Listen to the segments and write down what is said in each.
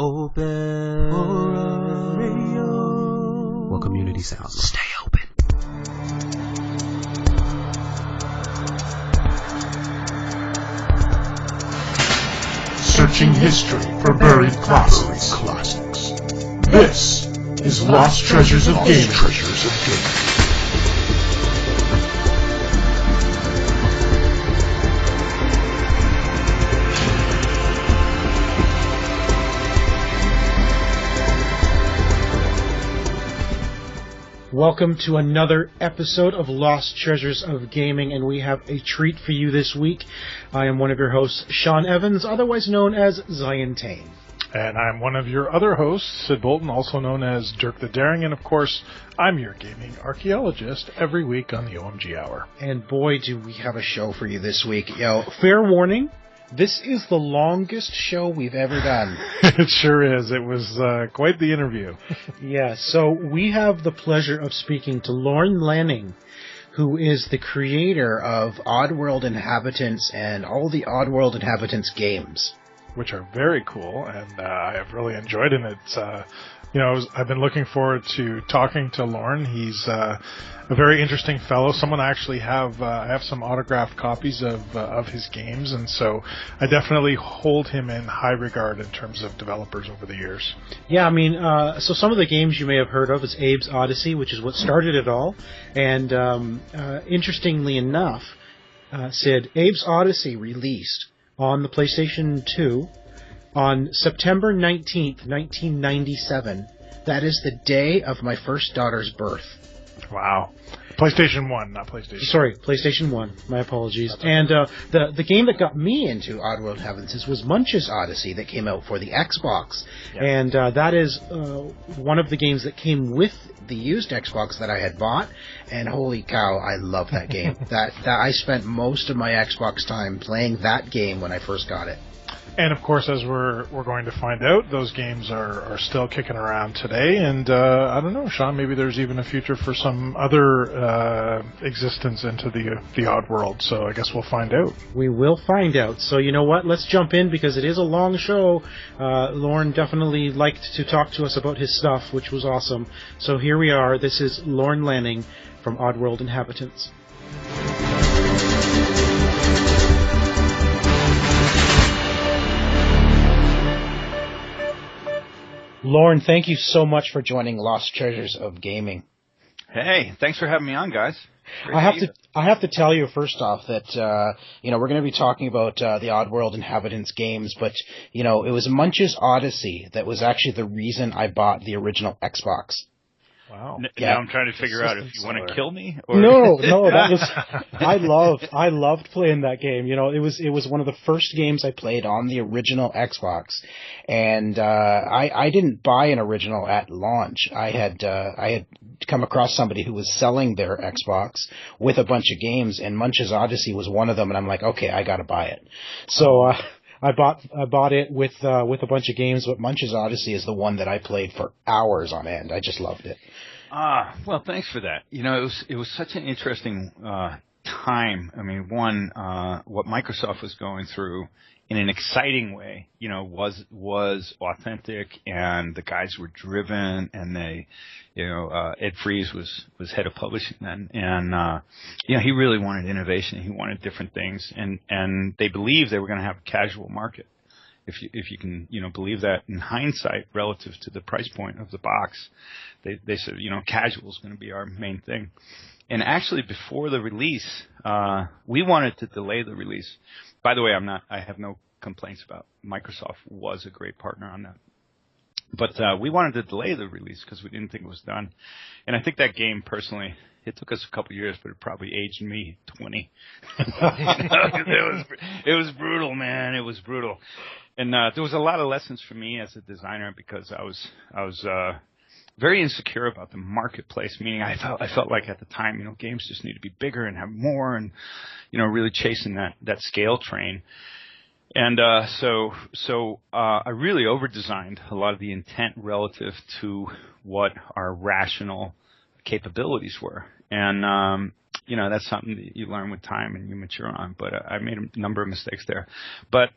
Open Horror Radio. Well, community sounds. Stay open. Searching history for buried classics. This is Lost Treasures of Gaming. Welcome to another episode of Lost Treasures of Gaming, and we have a treat for you this week. I am one of your hosts, Sean Evans, otherwise known as Zion Tane. And I'm one of your other hosts, Sid Bolton, also known as Dirk the Daring, and of course, I'm your gaming archaeologist every week on the OMG Hour. And boy, do we have a show for you this week. Fair warning, this is the longest show we've ever done. It sure is. It was quite the interview. Yeah, so we have the pleasure of speaking to Lorne Lanning, who is the creator of Oddworld Inhabitants and all the Oddworld Inhabitants games. Which are very cool, and I've really enjoyed it. It's, I've been looking forward to talking to Lorne. He's a very interesting fellow. Someone I actually have some autographed copies of his games, and so I definitely hold him in high regard in terms of developers over the years. Yeah, I mean, so some of the games you may have heard of is Abe's Oddysee, which is what started it all. And interestingly enough, Sid, Abe's Oddysee released on the PlayStation 2 on September 19th, 1997. That is the day of my first daughter's birth. Wow. PlayStation 1, not PlayStation 2. Sorry, PlayStation 1. My apologies. And the game that got me into Oddworld Inhabitants was Munch's Oddysee that came out for the Xbox. Yep. And that is one of the games that came with the used Xbox that I had bought. And holy cow, I love that game. that I spent most of my Xbox time playing that game when I first got it. And of course, as we're going to find out, those games are still kicking around today. And I don't know, Sean, maybe there's even a future for some other existence into the Oddworld. So I guess we'll find out. We will find out. So you know what? Let's jump in because it is a long show. Lorne definitely liked to talk to us about his stuff, which was awesome. So here we are. This is Lorne Lanning from Oddworld Inhabitants. Lorne, thank you so much for joining Lost Treasures of Gaming. Hey, thanks for having me on, guys. I have to tell you first off that we're going to be talking about the Oddworld Inhabitants games, but it was Munch's Oddysee that was actually the reason I bought the original Xbox. Wow. Now I'm trying to figure out if you want to kill me or No, that was I loved playing that game. It was one of the first games I played on the original Xbox. And I didn't buy an original at launch. I had come across somebody who was selling their Xbox with a bunch of games, and Munch's Oddysee was one of them, and I'm like, okay, I got to buy it. So I bought it with a bunch of games, but Munch's Oddysee is the one that I played for hours on end. I just loved it. Well, thanks for that. It was such an interesting time. I mean, what Microsoft was going through in an exciting way, was authentic, and the guys were driven, and they, Ed Fries was head of publishing then, and he really wanted innovation. He wanted different things, and they believed they were going to have a casual market. If you can, believe that in hindsight relative to the price point of the box, they said, casual is going to be our main thing. And actually, before the release, we wanted to delay the release. By the way, I have no complaints about Microsoft. Was a great partner on that. But we wanted to delay the release because we didn't think it was done. And I think that game, personally, it took us a couple of years, but it probably aged me 20. It was brutal, man. It was brutal. And there was a lot of lessons for me as a designer because I was very insecure about the marketplace, meaning I felt like at the time, games just need to be bigger and have more and, really chasing that scale train. And so I really over-designed a lot of the intent relative to what our rational capabilities were. And, that's something that you learn with time and you mature on. But I made a number of mistakes there. But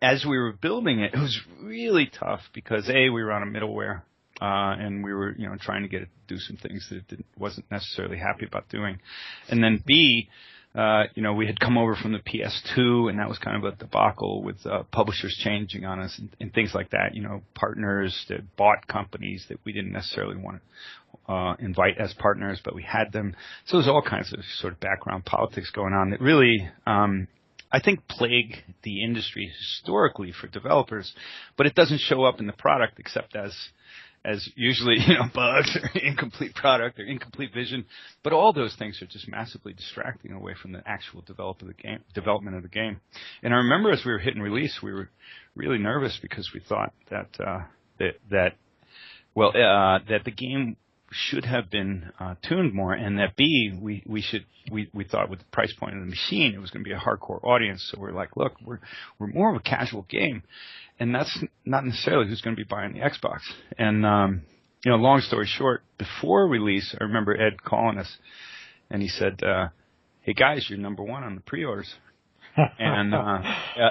as we were building it, it was really tough because A, we were on a middleware, and we were, trying to get it to do some things that it wasn't necessarily happy about doing. And then B, we had come over from the PS2, and that was kind of a debacle with publishers changing on us and things like that. Partners that bought companies that we didn't necessarily want to invite as partners, but we had them. So there's all kinds of sort of background politics going on that really, I think, plague the industry historically for developers, but it doesn't show up in the product except as usually, bugs or incomplete product or incomplete vision. But all those things are just massively distracting away from the actual development of the game. And I remember as we were hitting release, we were really nervous because we thought that the game should have been tuned more, and that B, we thought with the price point of the machine, it was going to be a hardcore audience. So we're like, look, we're more of a casual game, and that's not necessarily who's going to be buying the Xbox. And long story short, before release, I remember Ed calling us, and he said, "Hey guys, you're number one on the pre-orders," and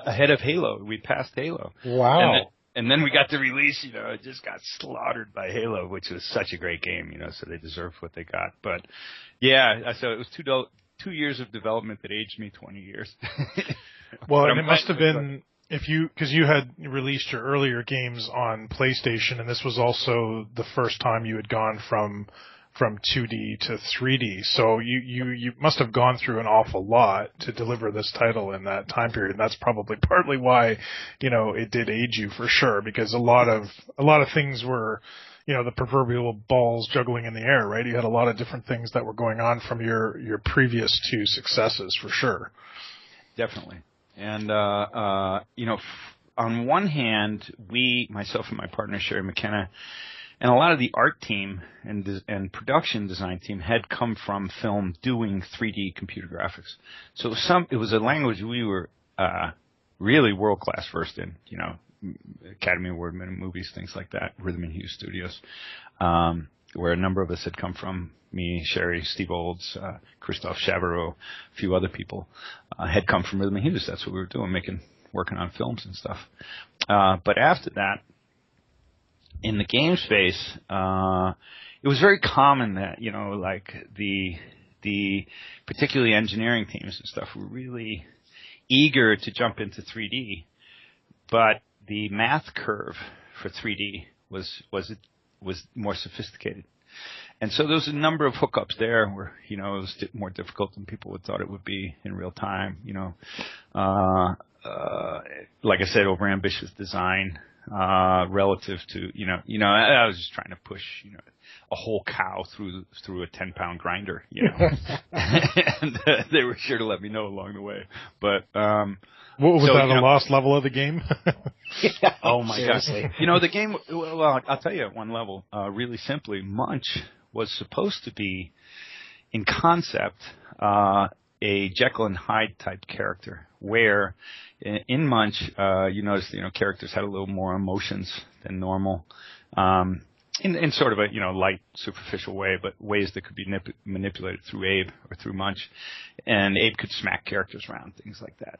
ahead of Halo. We passed Halo. Wow. And then we got the release, it just got slaughtered by Halo, which was such a great game, so they deserved what they got. But, yeah, so it was 2 years of development that aged me 20 years. Well, and it must have been, because you had released your earlier games on PlayStation, and this was also the first time you had gone from 2D to 3D. So you must have gone through an awful lot to deliver this title in that time period. And that's probably partly why, it did age you for sure, because a lot of things were, the proverbial balls juggling in the air, right? You had a lot of different things that were going on from your previous two successes for sure. Definitely. And, on one hand, myself and my partner, Sherry McKenna, and a lot of the art team and production design team had come from film doing 3D computer graphics. So it was a language we were really world-class versed in, Academy Award-winning movies, things like that, Rhythm and Hughes Studios, where a number of us had come from. Me, Sherry, Steve Olds, Christophe Chavarot, a few other people had come from Rhythm and Hughes. That's what we were doing, working on films and stuff. But after that, in the game space, it was very common that, the particularly engineering teams and stuff were really eager to jump into 3D, but the math curve for 3D was more sophisticated. And so there was a number of hookups there where, it was more difficult than people would thought it would be in real time, like I said, overambitious design. Relative to, I was just trying to push, a whole cow through a 10-pound grinder, and they were sure to let me know along the way. But, what was that, a lost level of the game? Yeah, oh my seriously. gosh. The game, well, I'll tell you at one level, really simply, Munch was supposed to be, in concept, a Jekyll and Hyde type character, where in Munch, you notice, characters had a little more emotions than normal, in sort of a, light, superficial way, but ways that could be manipulated through Abe or through Munch. And Abe could smack characters around, things like that.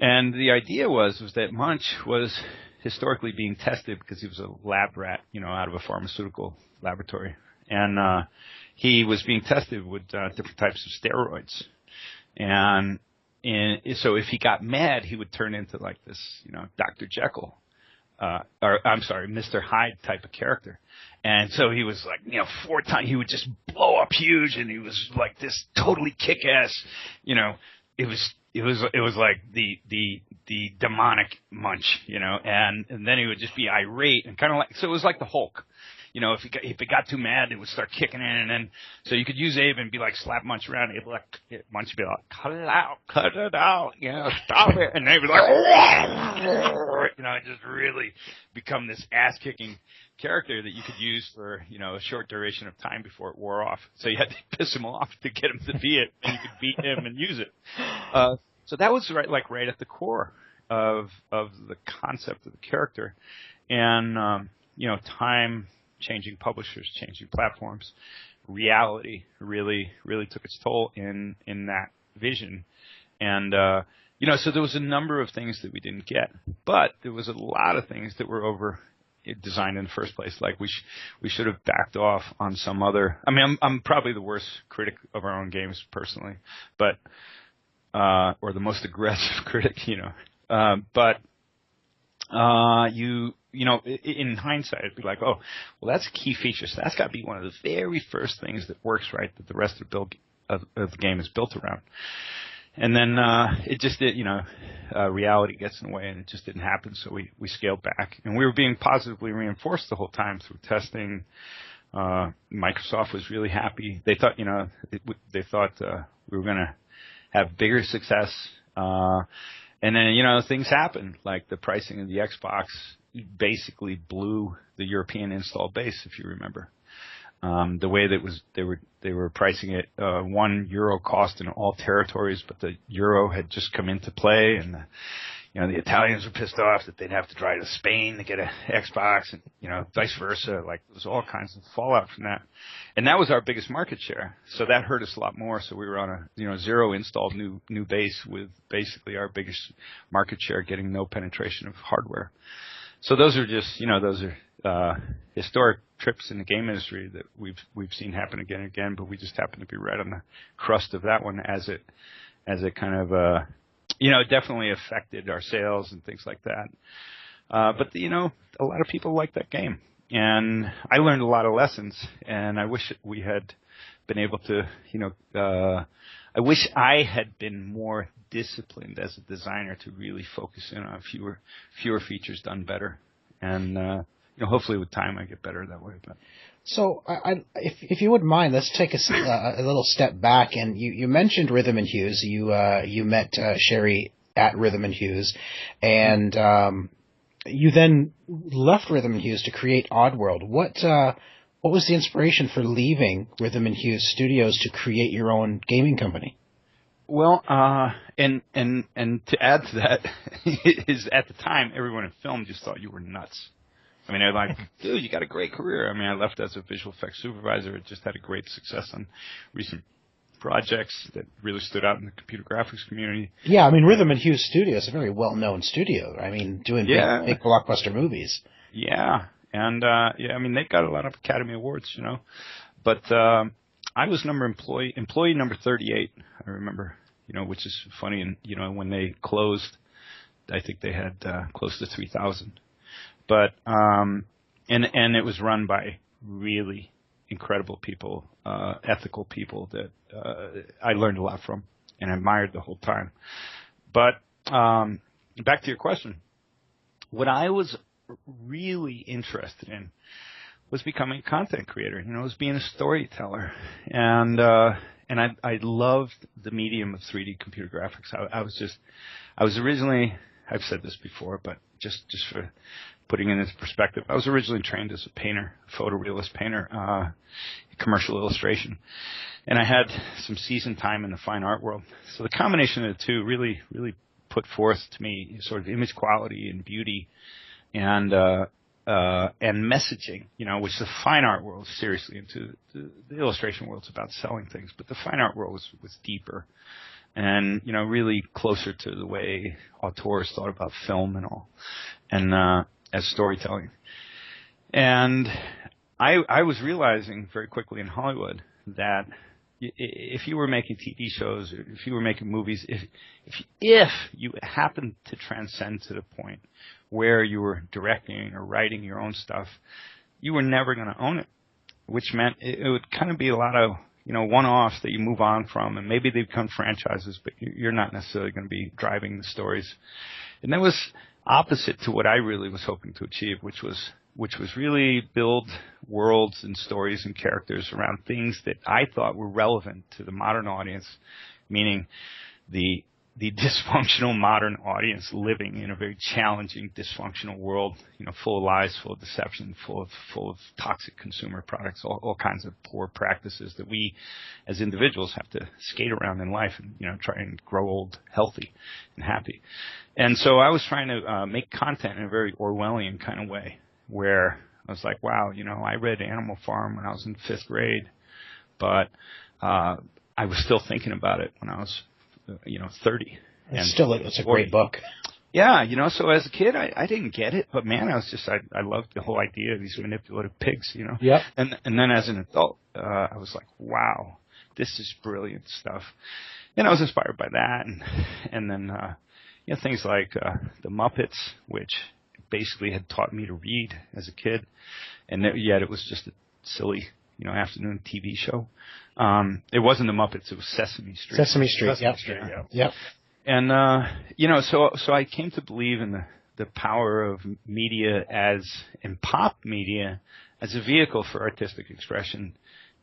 And the idea was that Munch was historically being tested because he was a lab rat, out of a pharmaceutical laboratory. And he was being tested with different types of steroids. And so if he got mad, he would turn into like this, Dr. Jekyll, Mr. Hyde type of character. And so he was like, 4 times, he would just blow up huge, and he was like this totally kick-ass, it was like the demonic Munch, and then he would just be irate and kind of like, so it was like the Hulk. If it got too mad, it would start kicking in, and then so you could use Abe and be like slap Munch around. Abe like Munch would be like, cut it out, stop it, and they'd be like, it just really become this ass kicking character that you could use for a short duration of time before it wore off. So you had to piss him off to get him to be it, and you could beat him and use it. So that was right at the core of the concept of the character, and time. Changing publishers, changing platforms, reality really took its toll in that vision, and So there was a number of things that we didn't get, but there was a lot of things that were over designed in the first place. Like we should have backed off on some other. I mean, I'm probably the worst critic of our own games personally, but or the most aggressive critic, but in hindsight, it'd be like, oh, well, that's a key feature. So that's got to be one of the very first things that works right, that the rest of the game is built around. And then it just did, reality gets in the way, and it just didn't happen. So we scaled back, and we were being positively reinforced the whole time through testing. Microsoft was really happy. They thought, we were going to have bigger success. And then, things happened, like the pricing of the Xbox basically blew the European install base, if you remember. The way that they were pricing it, €1 cost in all territories, but the euro had just come into play, and the Italians were pissed off that they'd have to drive to Spain to get an Xbox, and vice versa. Like, there was all kinds of fallout from that, and that was our biggest market share. So that hurt us a lot more. So we were on a zero installed new base with basically our biggest market share getting no penetration of hardware. So those are just those are historic trips in the game industry that we've seen happen again and again, but we just happen to be right on the crust of that one as it kind of it definitely affected our sales and things like that. But a lot of people like that game, and I learned a lot of lessons, and I wish we had been able to I wish I had been more disciplined as a designer to really focus in on fewer features done better, and hopefully with time I get better that way. But. So, if you wouldn't mind, let's take a little step back. And you mentioned Rhythm and Hues. You met Sherry at Rhythm and Hues, and you then left Rhythm and Hues to create Oddworld. What was the inspiration for leaving Rhythm and Hues Studios to create your own gaming company? Well, and to add to that is at the time everyone in film just thought you were nuts. I mean, they're like, dude, you got a great career. I mean, I left as a visual effects supervisor. It just had a great success on recent projects that really stood out in the computer graphics community. Yeah, I mean, Rhythm and Hues Studio is a very well-known studio. I mean, doing big blockbuster movies. Yeah, and I mean, they got a lot of Academy Awards, But I was employee number 38, I remember, which is funny. And, when they closed, I think they had close to 3,000. But and it was run by really incredible people, ethical people that I learned a lot from and admired the whole time. But back to your question, what I was really interested in was becoming a content creator. Was being a storyteller, and I loved the medium of 3D computer graphics. I was originally, I've said this before, but just for putting it into perspective, I was originally trained as a painter, photorealist painter, commercial illustration, and I had some season time in the fine art world. So the combination of the two really put forth to me sort of image quality and beauty, and messaging, which the fine art world is seriously into. The illustration world's about selling things, but the fine art world was deeper, and really closer to the way auteurs thought about film and all, and as storytelling. And I was realizing very quickly in Hollywood that if you were making TV shows, or if you were making movies, if you happened to transcend to the point where you were directing or writing your own stuff, you were never going to own it, which meant it would kind of be a lot of one-offs that you move on from, and maybe they become franchises, but you're not necessarily going to be driving the stories. And that was opposite to what I really was hoping to achieve, which was really build worlds and stories and characters around things that I thought were relevant to the modern audience, meaning the dysfunctional modern audience living in a very challenging, dysfunctional world, full of lies, full of deception, full of toxic consumer products, all kinds of poor practices that we as individuals have to skate around in life and, try and grow old, healthy and happy. And so I was trying to make content in a very Orwellian kind of way, where I was like, wow, I read Animal Farm when I was in 5th grade, but I was still thinking about it when I was 30. It's a great book. Yeah, so as a kid, I didn't get it, but man, I loved the whole idea of these manipulative pigs, Yep. And then as an adult, I was like, wow, this is brilliant stuff. And I was inspired by that, and then things like the Muppets, which basically had taught me to read as a kid, and yet it was just a silly, afternoon TV show. It wasn't the Muppets; it was Sesame Street. Sesame Street. Yep. And so I came to believe in the power of media and pop media as a vehicle for artistic expression.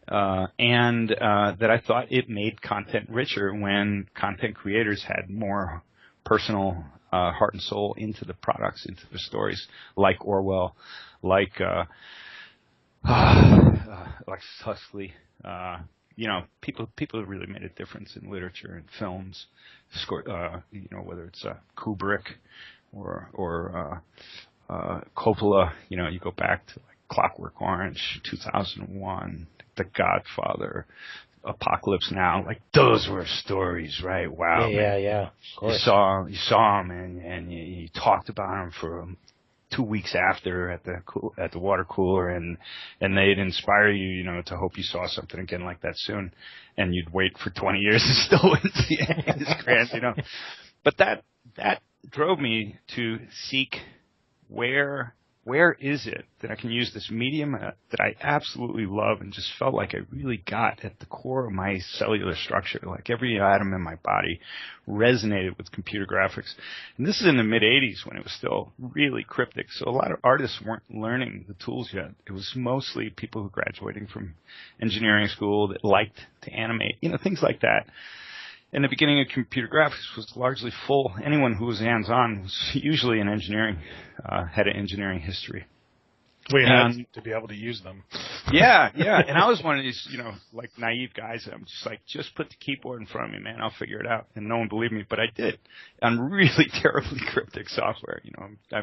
And that I thought it made content richer when content creators had more personal heart and soul into the products, into the stories, like Orwell, like Huxley. People who really made a difference in literature and films. Whether it's Kubrick or Coppola. You go back to like Clockwork Orange, 2001. The Godfather, Apocalypse Now, like those were stories, right? Wow. Yeah. Of course. You saw them and you talked about them for 2 weeks after at the water cooler, and they'd inspire you, to hope you saw something again like that soon, and you'd wait for 20 years and still wouldn't see any of this grand, But that drove me to seek where is it that I can use this medium that I absolutely love and just felt like I really got at the core of my cellular structure, like every atom in my body resonated with computer graphics. And this is in the mid-'80s when it was still really cryptic, so a lot of artists weren't learning the tools yet. It was mostly people who graduating from engineering school that liked to animate, things like that. And the beginning of computer graphics was largely full. Anyone who was hands-on was usually an engineering, had an engineering history. We had to be able to use them. Yeah. And I was one of these, like naive guys. I'm just like, just put the keyboard in front of me, man. I'll figure it out. And no one believed me, but I did. On really terribly cryptic software,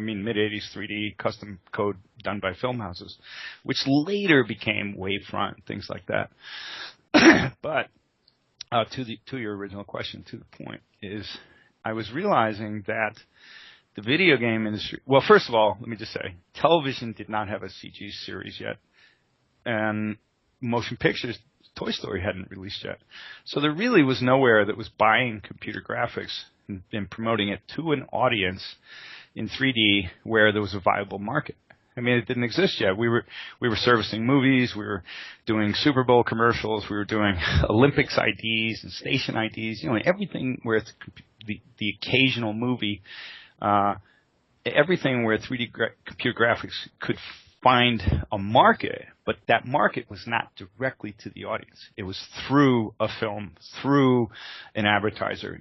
mid-'80s 3D custom code done by film houses, which later became Wavefront, things like that. But to your original question, to the point, is I was realizing that the video game industry, well, first of all, let me just say, television did not have a CG series yet, and motion pictures, Toy Story hadn't released yet. So there really was nowhere that was buying computer graphics and promoting it to an audience in 3D where there was a viable market. It didn't exist yet. We were servicing movies. We were doing Super Bowl commercials. We were doing Olympics IDs and station IDs. Everything where it's the occasional movie, everything where 3D computer graphics could find a market, but that market was not directly to the audience. It was through a film, through an advertiser,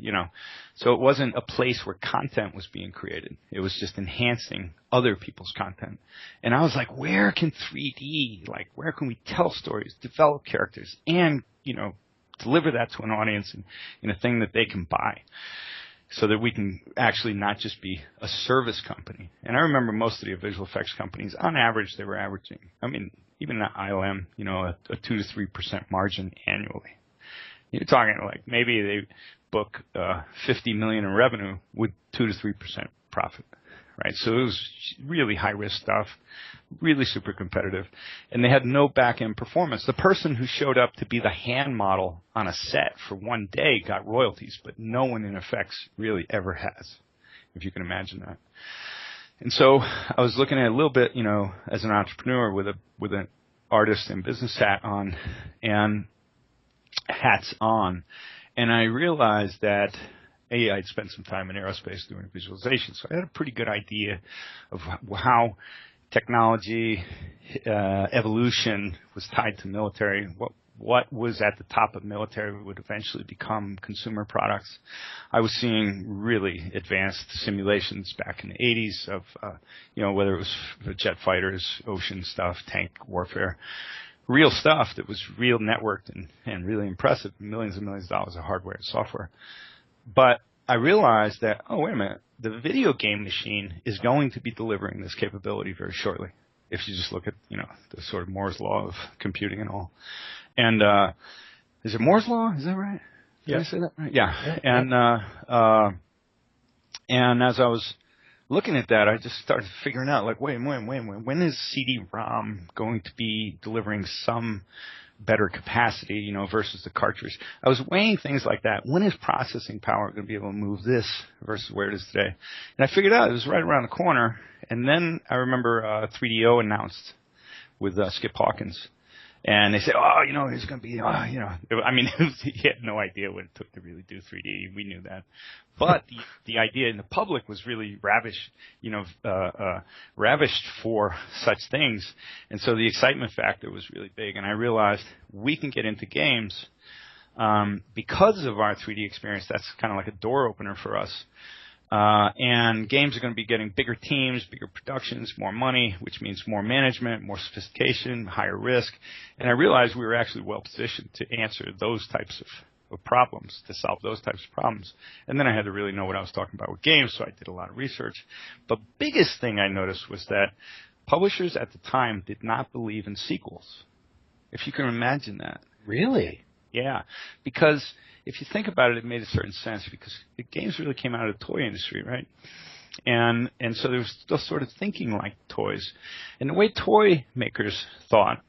So it wasn't a place where content was being created. It was just enhancing other people's content. And I was like, where can 3D, where can we tell stories, develop characters, and, deliver that to an audience in a thing that they can buy? So that we can actually not just be a service company. And I remember most of the visual effects companies, on average, they were averaging, even at ILM, a 2 to 3% margin annually. You're talking like maybe they book $50 million in revenue with 2 to 3% profit, right? So it was really high risk stuff, really super competitive, and they had no back end performance. The person who showed up to be the hand model on a set for one day got royalties, but no one in effects really ever has, if you can imagine that. And so I was looking at it a little bit, as an entrepreneur with an artist and business hat on and hats on, and I realized that I'd spent some time in aerospace doing visualization, so I had a pretty good idea of how technology evolution was tied to military. What was at the top of military would eventually become consumer products. I was seeing really advanced simulations back in the 80s of, whether it was jet fighters, ocean stuff, tank warfare, real stuff that was real networked and really impressive, millions and millions of dollars of hardware and software. But I realized that, wait a minute, the video game machine is going to be delivering this capability very shortly. If you just look at, the sort of Moore's law of computing and all. And is it Moore's law? Is that right? Did I say that right? Yeah. And And as I was looking at that, I just started figuring out, like, wait, when is CD-ROM going to be delivering some better capacity, you know, versus the cartridge? I was weighing things like that. When is processing power going to be able to move this versus where it is today? And I figured out it was right around the corner. And then I remember 3DO announced with Skip Hawkins. And they said, oh, you know, it's going to be, you know, I mean, he had no idea what it took to really do 3D. We knew that. But the idea in the public was really ravished for such things. And so the excitement factor was really big. And I realized we can get into games because of our 3D experience. That's kind of like a door opener for us. And games are going to be getting bigger teams, bigger productions, more money, which means more management, more sophistication, higher risk. And I realized we were actually well positioned to answer those types of problems, to solve those types of problems. And then I had to really know what I was talking about with games, so I did a lot of research. But biggest thing I noticed was that publishers at the time did not believe in sequels. If you can imagine that. Really? Yeah, because if you think about it, it made a certain sense because the games really came out of the toy industry, right? And so they were still sort of thinking like toys. And the way toy makers thought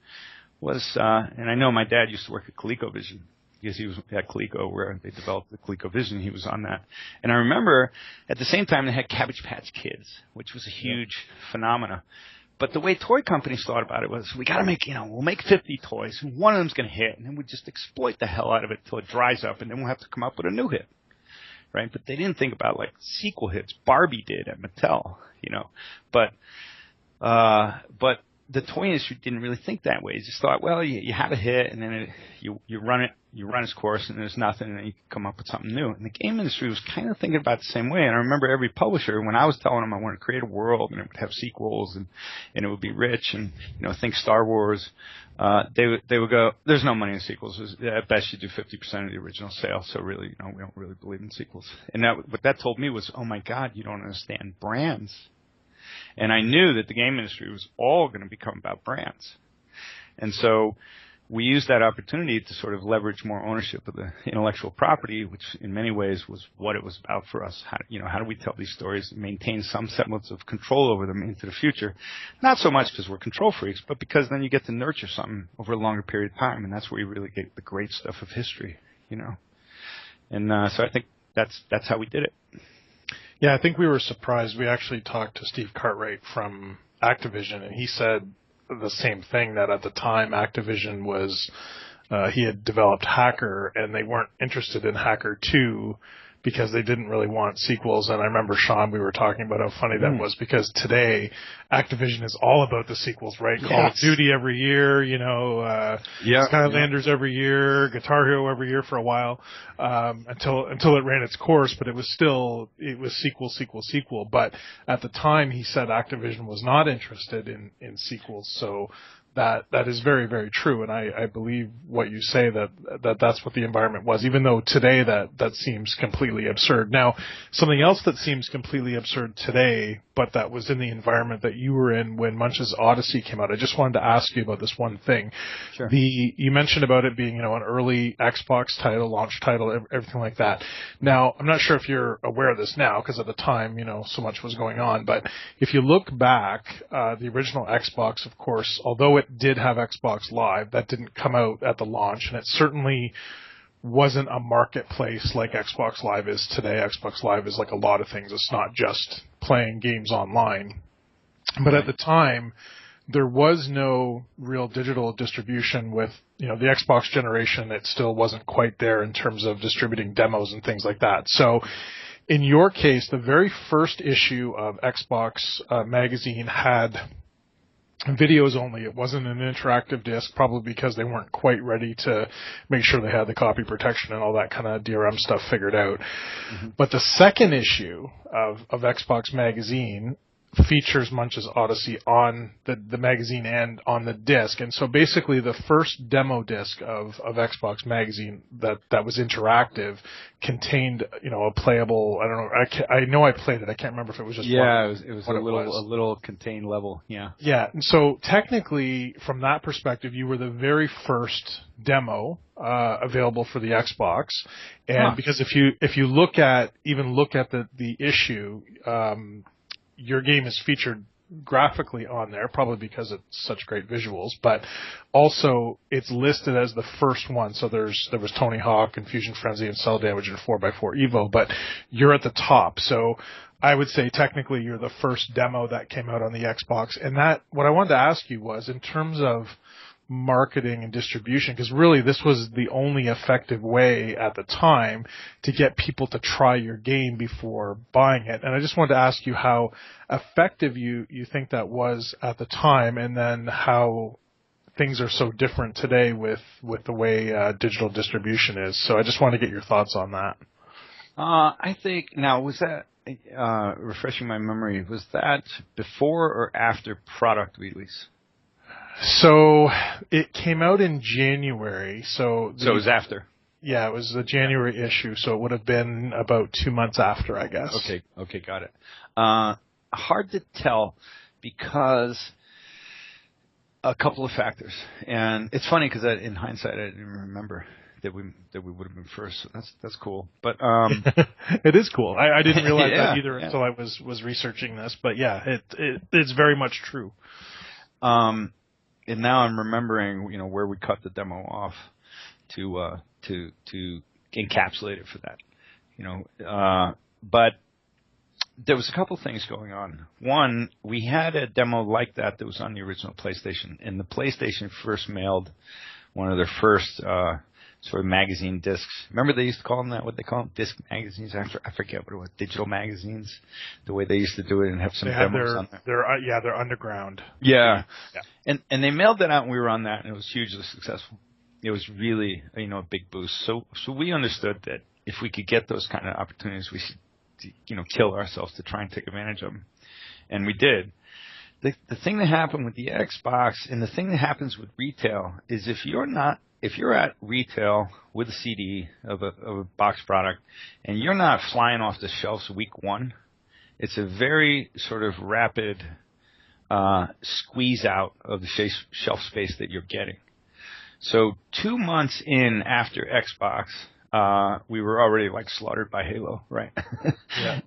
was, and I know my dad used to work at ColecoVision because he was at Coleco where they developed the ColecoVision. He was on that. And I remember at the same time they had Cabbage Patch Kids, which was a huge phenomena. But the way toy companies thought about it was, we got to make, you know, we'll make 50 toys, and one of them's going to hit, and then we just exploit the hell out of it till it dries up, and then we'll have to come up with a new hit, right? But they didn't think about, like, sequel hits. Barbie did at Mattel, you know. But the toy industry didn't really think that way. They just thought, well, you have a hit, and then you run its course, and there's nothing, and then you can come up with something new. And the game industry was kind of thinking about the same way. And I remember every publisher, when I was telling them I wanted to create a world, and it would have sequels, and it would be rich, and, you know, think Star Wars, they would go, there's no money in sequels. At best, you do 50% of the original sale, so really, you know, we don't really believe in sequels. And what that told me was, oh, my God, you don't understand brands. And I knew that the game industry was all going to become about brands. And so we used that opportunity to sort of leverage more ownership of the intellectual property, which in many ways was what it was about for us. How do we tell these stories and maintain some semblance of control over them into the future? Not so much because we're control freaks, but because then you get to nurture something over a longer period of time, and that's where you really get the great stuff of history, you know. And so I think that's how we did it. Yeah, I think we were surprised. We actually talked to Steve Cartwright from Activision, and he said the same thing, that at the time Activision was, he had developed Hacker, and they weren't interested in Hacker 2 because they didn't really want sequels. And I remember, Sean, we were talking about how funny that was, because today Activision is all about the sequels, right? Yes. Call of Duty every year, you know, Skylanders every year, Guitar Hero every year for a while, until it ran its course. But it was sequel. But at the time, he said Activision was not interested in sequels. So that is very, very true, and I believe what you say, that's what the environment was, even though today that seems completely absurd. Now, something else that seems completely absurd today, but that was in the environment that you were in when Munch's Oddysee came out. I just wanted to ask you about this one thing. Sure. You mentioned about it being, you know, an early Xbox title, launch title, everything like that. Now, I'm not sure if you're aware of this now, because at the time, you know, so much was going on, but if you look back, the original Xbox, of course, although it did have Xbox Live, that didn't come out at the launch, and it certainly wasn't a marketplace like Xbox Live is today. Xbox Live is like a lot of things. It's not just playing games online. But at the time, there was no real digital distribution with, you know, the Xbox generation. It still wasn't quite there in terms of distributing demos and things like that. So in your case, the very first issue of Xbox magazine had videos only. It wasn't an interactive disc, probably because they weren't quite ready to make sure they had the copy protection and all that kind of DRM stuff figured out. Mm-hmm. But the second issue of Xbox magazine features Munch's Oddysee on the magazine and on the disc. And so basically the first demo disc of Xbox Magazine that was interactive contained, a playable, I don't know, I know I played it. I can't remember if it was just one. It was a little contained level. Yeah. Yeah. And so technically from that perspective, you were the very first demo available for the Xbox. And because if you look at the issue, your game is featured graphically on there, probably because it's such great visuals, but also it's listed as the first one. So there was Tony Hawk and Fusion Frenzy and Cell Damage and 4x4 Evo, but you're at the top. So I would say technically you're the first demo that came out on the Xbox. And what I wanted to ask you was, in terms of marketing and distribution, because really this was the only effective way at the time to get people to try your game before buying it. And I just wanted to ask you how effective you think that was at the time, and then how things are so different today with the way digital distribution is. So I just want to get your thoughts on that. I think, now, was that, refreshing my memory, was that before or after product release? So it came out in January. So it was after. Yeah, it was the January issue. So it would have been about 2 months after, I guess. Okay, got it. Hard to tell because a couple of factors, and it's funny because in hindsight I didn't even remember that we would have been first. So that's cool. But it is cool. I didn't realize that either until I was researching this. But yeah, it's very much true. And now I'm remembering, where we cut the demo off to encapsulate it for that, but there was a couple things going on. One, we had a demo like that was on the original PlayStation, and the PlayStation first mailed one of their first sort of magazine discs. Remember they used to call them that? What they call them? Disc magazines? I forget what it was. Digital magazines. The way they used to do it and have some demos on there. They're underground. Yeah. And they mailed that out, and we were on that, and it was hugely successful. It was really, a big boost. So we understood that if we could get those kind of opportunities, we should, kill ourselves to try and take advantage of them. And we did. The thing that happened with the Xbox, and the thing that happens with retail, is if you're at retail with a CD of a box product and you're not flying off the shelves week one, it's a very sort of rapid squeeze out of the shelf space that you're getting. So 2 months in after Xbox, we were already like slaughtered by Halo, right? Yeah.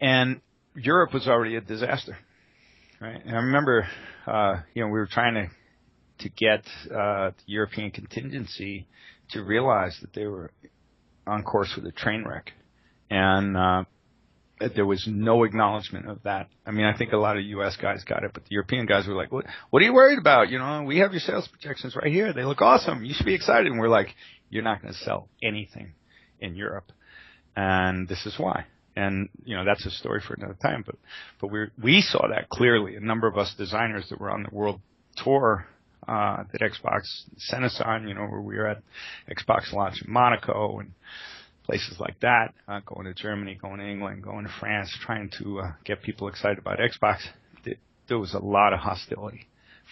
and Europe was already a disaster. Right, and I remember, we were trying to get the European contingency to realize that they were on course with a train wreck, and that there was no acknowledgement of that. I mean, I think a lot of U.S. guys got it, but the European guys were like, "What are you worried about? We have your sales projections right here. They look awesome. You should be excited." And we're like, "You're not going to sell anything in Europe, and this is why." And, that's a story for another time, but we saw that clearly. A number of us designers that were on the world tour, that Xbox sent us on, where we were at Xbox launch in Monaco and places like that, going to Germany, going to England, going to France, trying to get people excited about Xbox. There was a lot of hostility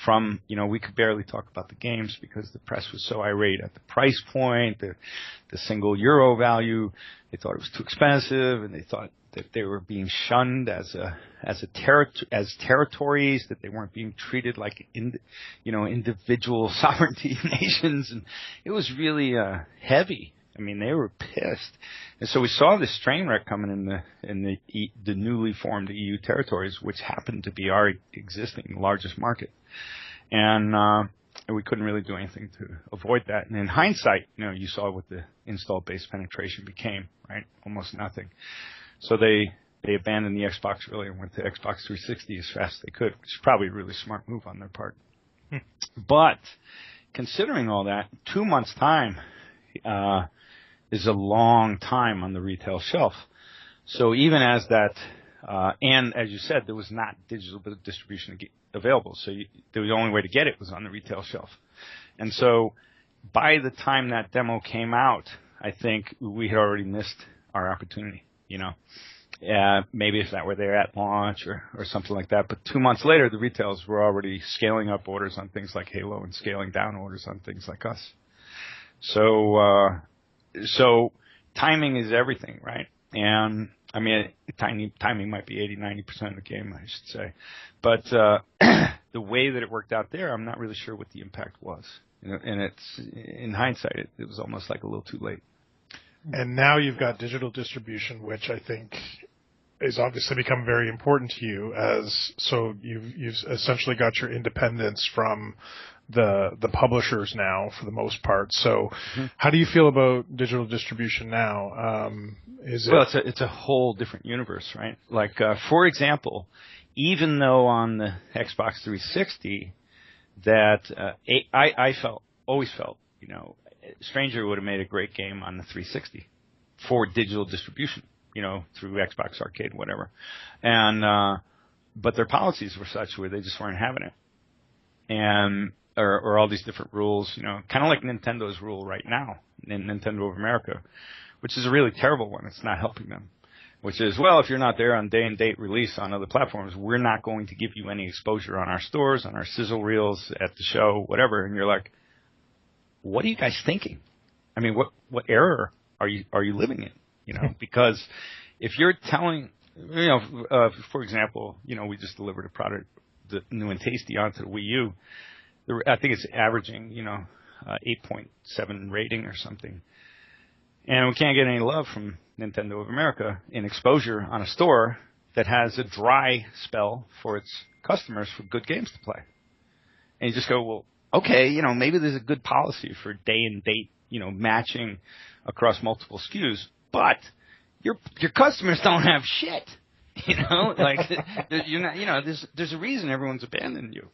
from, we could barely talk about the games because the press was so irate at the price point, the single euro value. They thought it was too expensive, and they thought that they were being shunned as territories, that they weren't being treated like individual sovereignty nations, and it was really heavy. I mean, they were pissed, and so we saw this train wreck coming in the newly formed EU territories, which happened to be our existing largest market, and we couldn't really do anything to avoid that. And in hindsight, you saw what the install base penetration became, right? Almost nothing. So they abandoned the Xbox really and went to Xbox 360 as fast as they could, which is probably a really smart move on their part. But considering all that, 2 months' time is a long time on the retail shelf. So even as that, and as you said, there was not digital distribution available. So the only way to get it was on the retail shelf. And so by the time that demo came out, I think we had already missed our opportunity. Maybe if that were there at launch or something like that. But 2 months later, the retailers were already scaling up orders on things like Halo and scaling down orders on things like us. So timing is everything, right? And I mean, timing might be 80-90% of the game, I should say. But the way that it worked out there, I'm not really sure what the impact was. And it's, in hindsight, it was almost like a little too late. And now you've got digital distribution, which I think is obviously become very important to you. So you've essentially got your independence from the publishers now, for the most part. So, how do you feel about digital distribution now? It's a whole different universe, right? Like, for example, even though on the Xbox 360 that I always felt, Stranger would have made a great game on the 360 for digital distribution, through Xbox Arcade, whatever. And but their policies were such where they just weren't having it, and or all these different rules, kind of like Nintendo's rule right now in Nintendo of America, which is a really terrible one. It's not helping them. Which is, well, if you're not there on day and date release on other platforms, we're not going to give you any exposure on our stores, on our sizzle reels, at the show, whatever. And you're like, what are you guys thinking? I mean, what era are you living in? Because if you're telling, for example, we just delivered a product, the new and tasty, onto the Wii U. I think it's averaging, 8.7 rating or something. And we can't get any love from Nintendo of America in exposure on a store that has a dry spell for its customers for good games to play. And you just go, well, okay, maybe there's a good policy for day and date, matching across multiple SKUs, but your customers don't have shit. Like you're not, there's a reason everyone's abandoned you.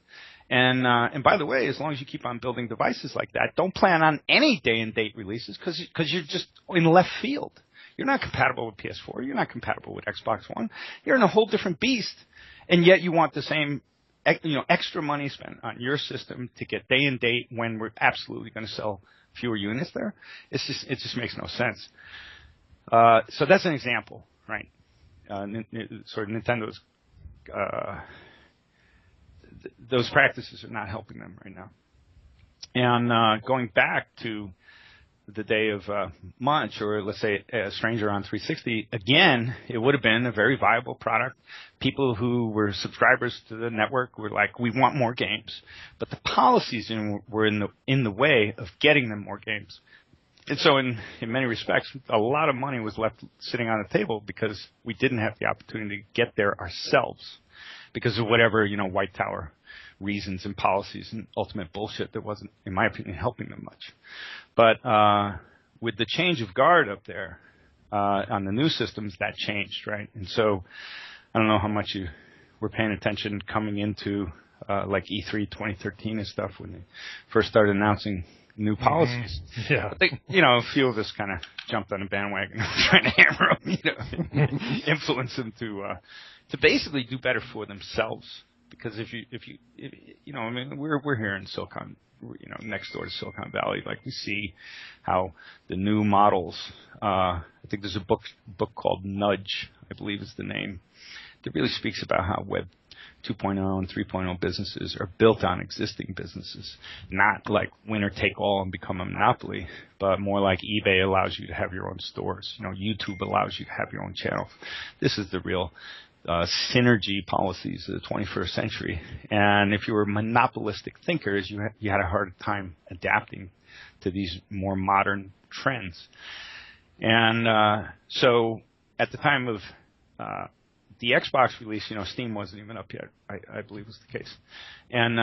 And by the way, as long as you keep on building devices like that, don't plan on any day and date releases because you're just in left field. You're not compatible with PS4. You're not compatible with Xbox One. You're in a whole different beast, and yet you want the same, extra money spent on your system to get day and date when we're absolutely going to sell fewer units there. It just makes no sense. So that's an example, right? Sort of Nintendo's. Those practices are not helping them right now. And going back to the day of Munch, or let's say Stranger on 360, again, it would have been a very viable product. People who were subscribers to the network were like, we want more games. But the policies were in the way of getting them more games. And so in many respects, a lot of money was left sitting on the table because we didn't have the opportunity to get there ourselves because of whatever, white tower reasons and policies and ultimate bullshit that wasn't, in my opinion, helping them much. But with the change of guard up there on the new systems, that changed, right? And so I don't know how much you were paying attention coming into like E3 2013 and stuff when they first started announcing new policies. Mm-hmm. Yeah. But they, a few of us kind of jumped on a bandwagon trying to hammer them, influence them to basically do better for themselves. Because if you we're here in Silicon, next door to Silicon Valley, like we see how the new models, I think there's a book called Nudge, I believe is the name, that really speaks about how Web 2.0 and 3.0 businesses are built on existing businesses, not like winner take all and become a monopoly, but more like eBay allows you to have your own stores. YouTube allows you to have your own channel. This is the real synergy policies of the 21st century. And if you were monopolistic thinkers, you had a hard time adapting to these more modern trends. And so at the time of the Xbox release, Steam wasn't even up yet, I believe was the case. And,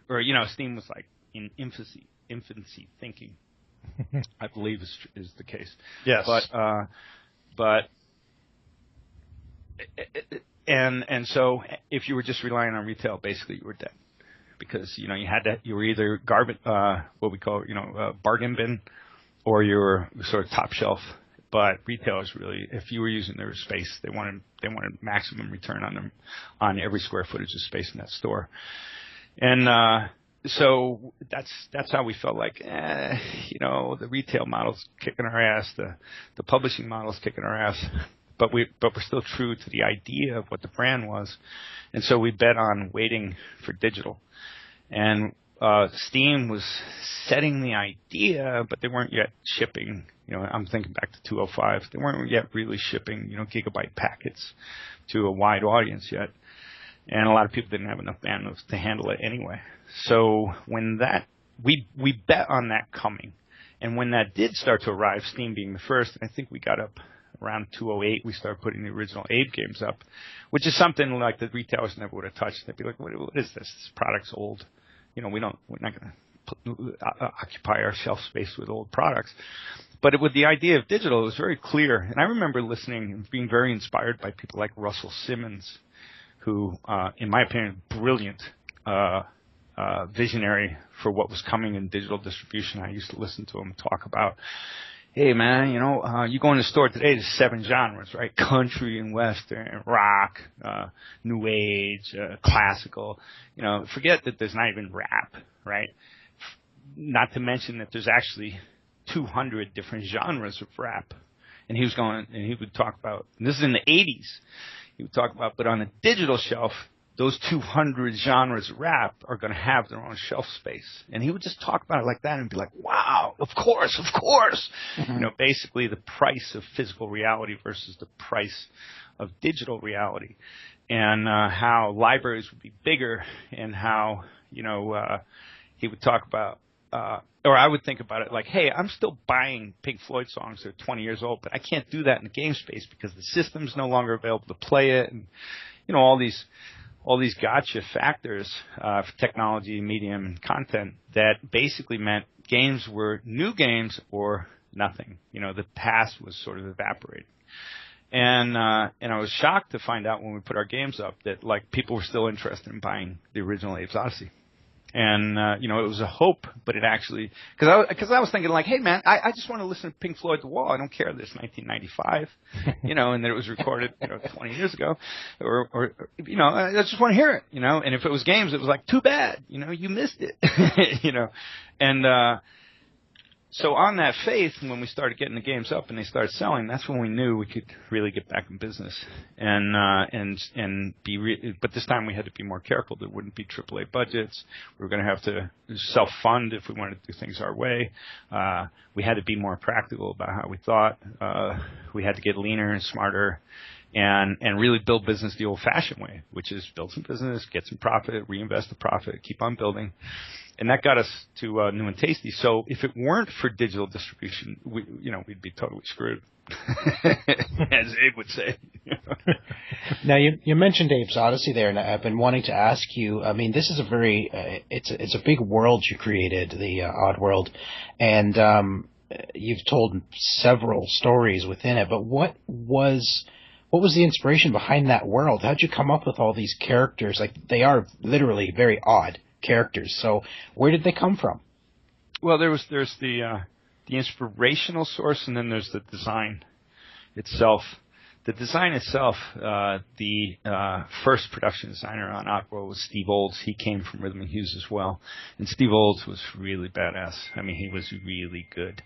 or, Steam was like in infancy thinking, I believe is the case. Yes. But and so if you were just relying on retail, basically you were dead, because you were either what we call bargain bin, or you were sort of top shelf. But retailers really, if you were using their space, they wanted maximum return on every square footage of space in that store. And so that's how we felt like, the retail model's kicking our ass, the publishing model's kicking our ass. but we're still true to the idea of what the brand was. And so we bet on waiting for digital. And Steam was setting the idea, but they weren't yet shipping. I'm thinking back to 205. They weren't yet really shipping, gigabyte packets to a wide audience yet. And a lot of people didn't have enough bandwidth to handle it anyway. So when we bet on that coming. And when that did start to arrive, Steam being the first, I think we got up around 208, we started putting the original Abe games up, which is something like the retailers never would have touched. They'd be like, what is this? This product's old. We're not going to occupy our shelf space with old products. But with the idea of digital, it was very clear. And I remember listening and being very inspired by people like Russell Simmons, who, in my opinion, brilliant visionary for what was coming in digital distribution. I used to listen to him talk about, hey, man, you go in the store today, there's 7 genres, right? Country and Western, rock, New Age, classical. Forget that there's not even rap, right? Not to mention that there's actually 200 different genres of rap. And he would talk about, and this is in the 80s, he would talk about, but on the digital shelf, those 200 genres of rap are going to have their own shelf space. And he would just talk about it like that and be like, wow, of course. Mm-hmm. Basically the price of physical reality versus the price of digital reality. And how libraries would be bigger and how, he would talk about, or I would think about it like, hey, I'm still buying Pink Floyd songs that are 20 years old, but I can't do that in the game space because the system's no longer available to play it. And, all these gotcha factors for technology, medium, and content that basically meant games were new games or nothing. The past was sort of evaporating. And I was shocked to find out when we put our games up that people were still interested in buying the original Abe's Oddysee. And, it was a hope, but it actually, because I was thinking hey man, I just want to listen to Pink Floyd The Wall. I don't care that it's 1995, and that it was recorded, 20 years ago or, I just want to hear it, and if it was games, it was too bad, you missed it, and, so on that faith, when we started getting the games up and they started selling, that's when we knew we could really get back in business and be. But this time we had to be more careful. There wouldn't be AAA budgets. We were going to have to self-fund if we wanted to do things our way. We had to be more practical about how we thought. We had to get leaner and smarter. And really build business the old-fashioned way, which is build some business, get some profit, reinvest the profit, keep on building. And that got us to new and tasty. So if it weren't for digital distribution, we'd be totally screwed, as Abe would say. Now you mentioned Abe's Oddysee there, and I've been wanting to ask you. I mean, this is a very it's a big world you created, the Oddworld, and you've told several stories within it. But what was the inspiration behind that world? How'd you come up with all these characters? They are literally very odd characters. So where did they come from? Well, there's the inspirational source, and then there's the design itself. The design itself, the first production designer on Oddworld was Steve Olds. He came from Rhythm and Hughes as well. And Steve Olds was really badass. I mean, he was really good.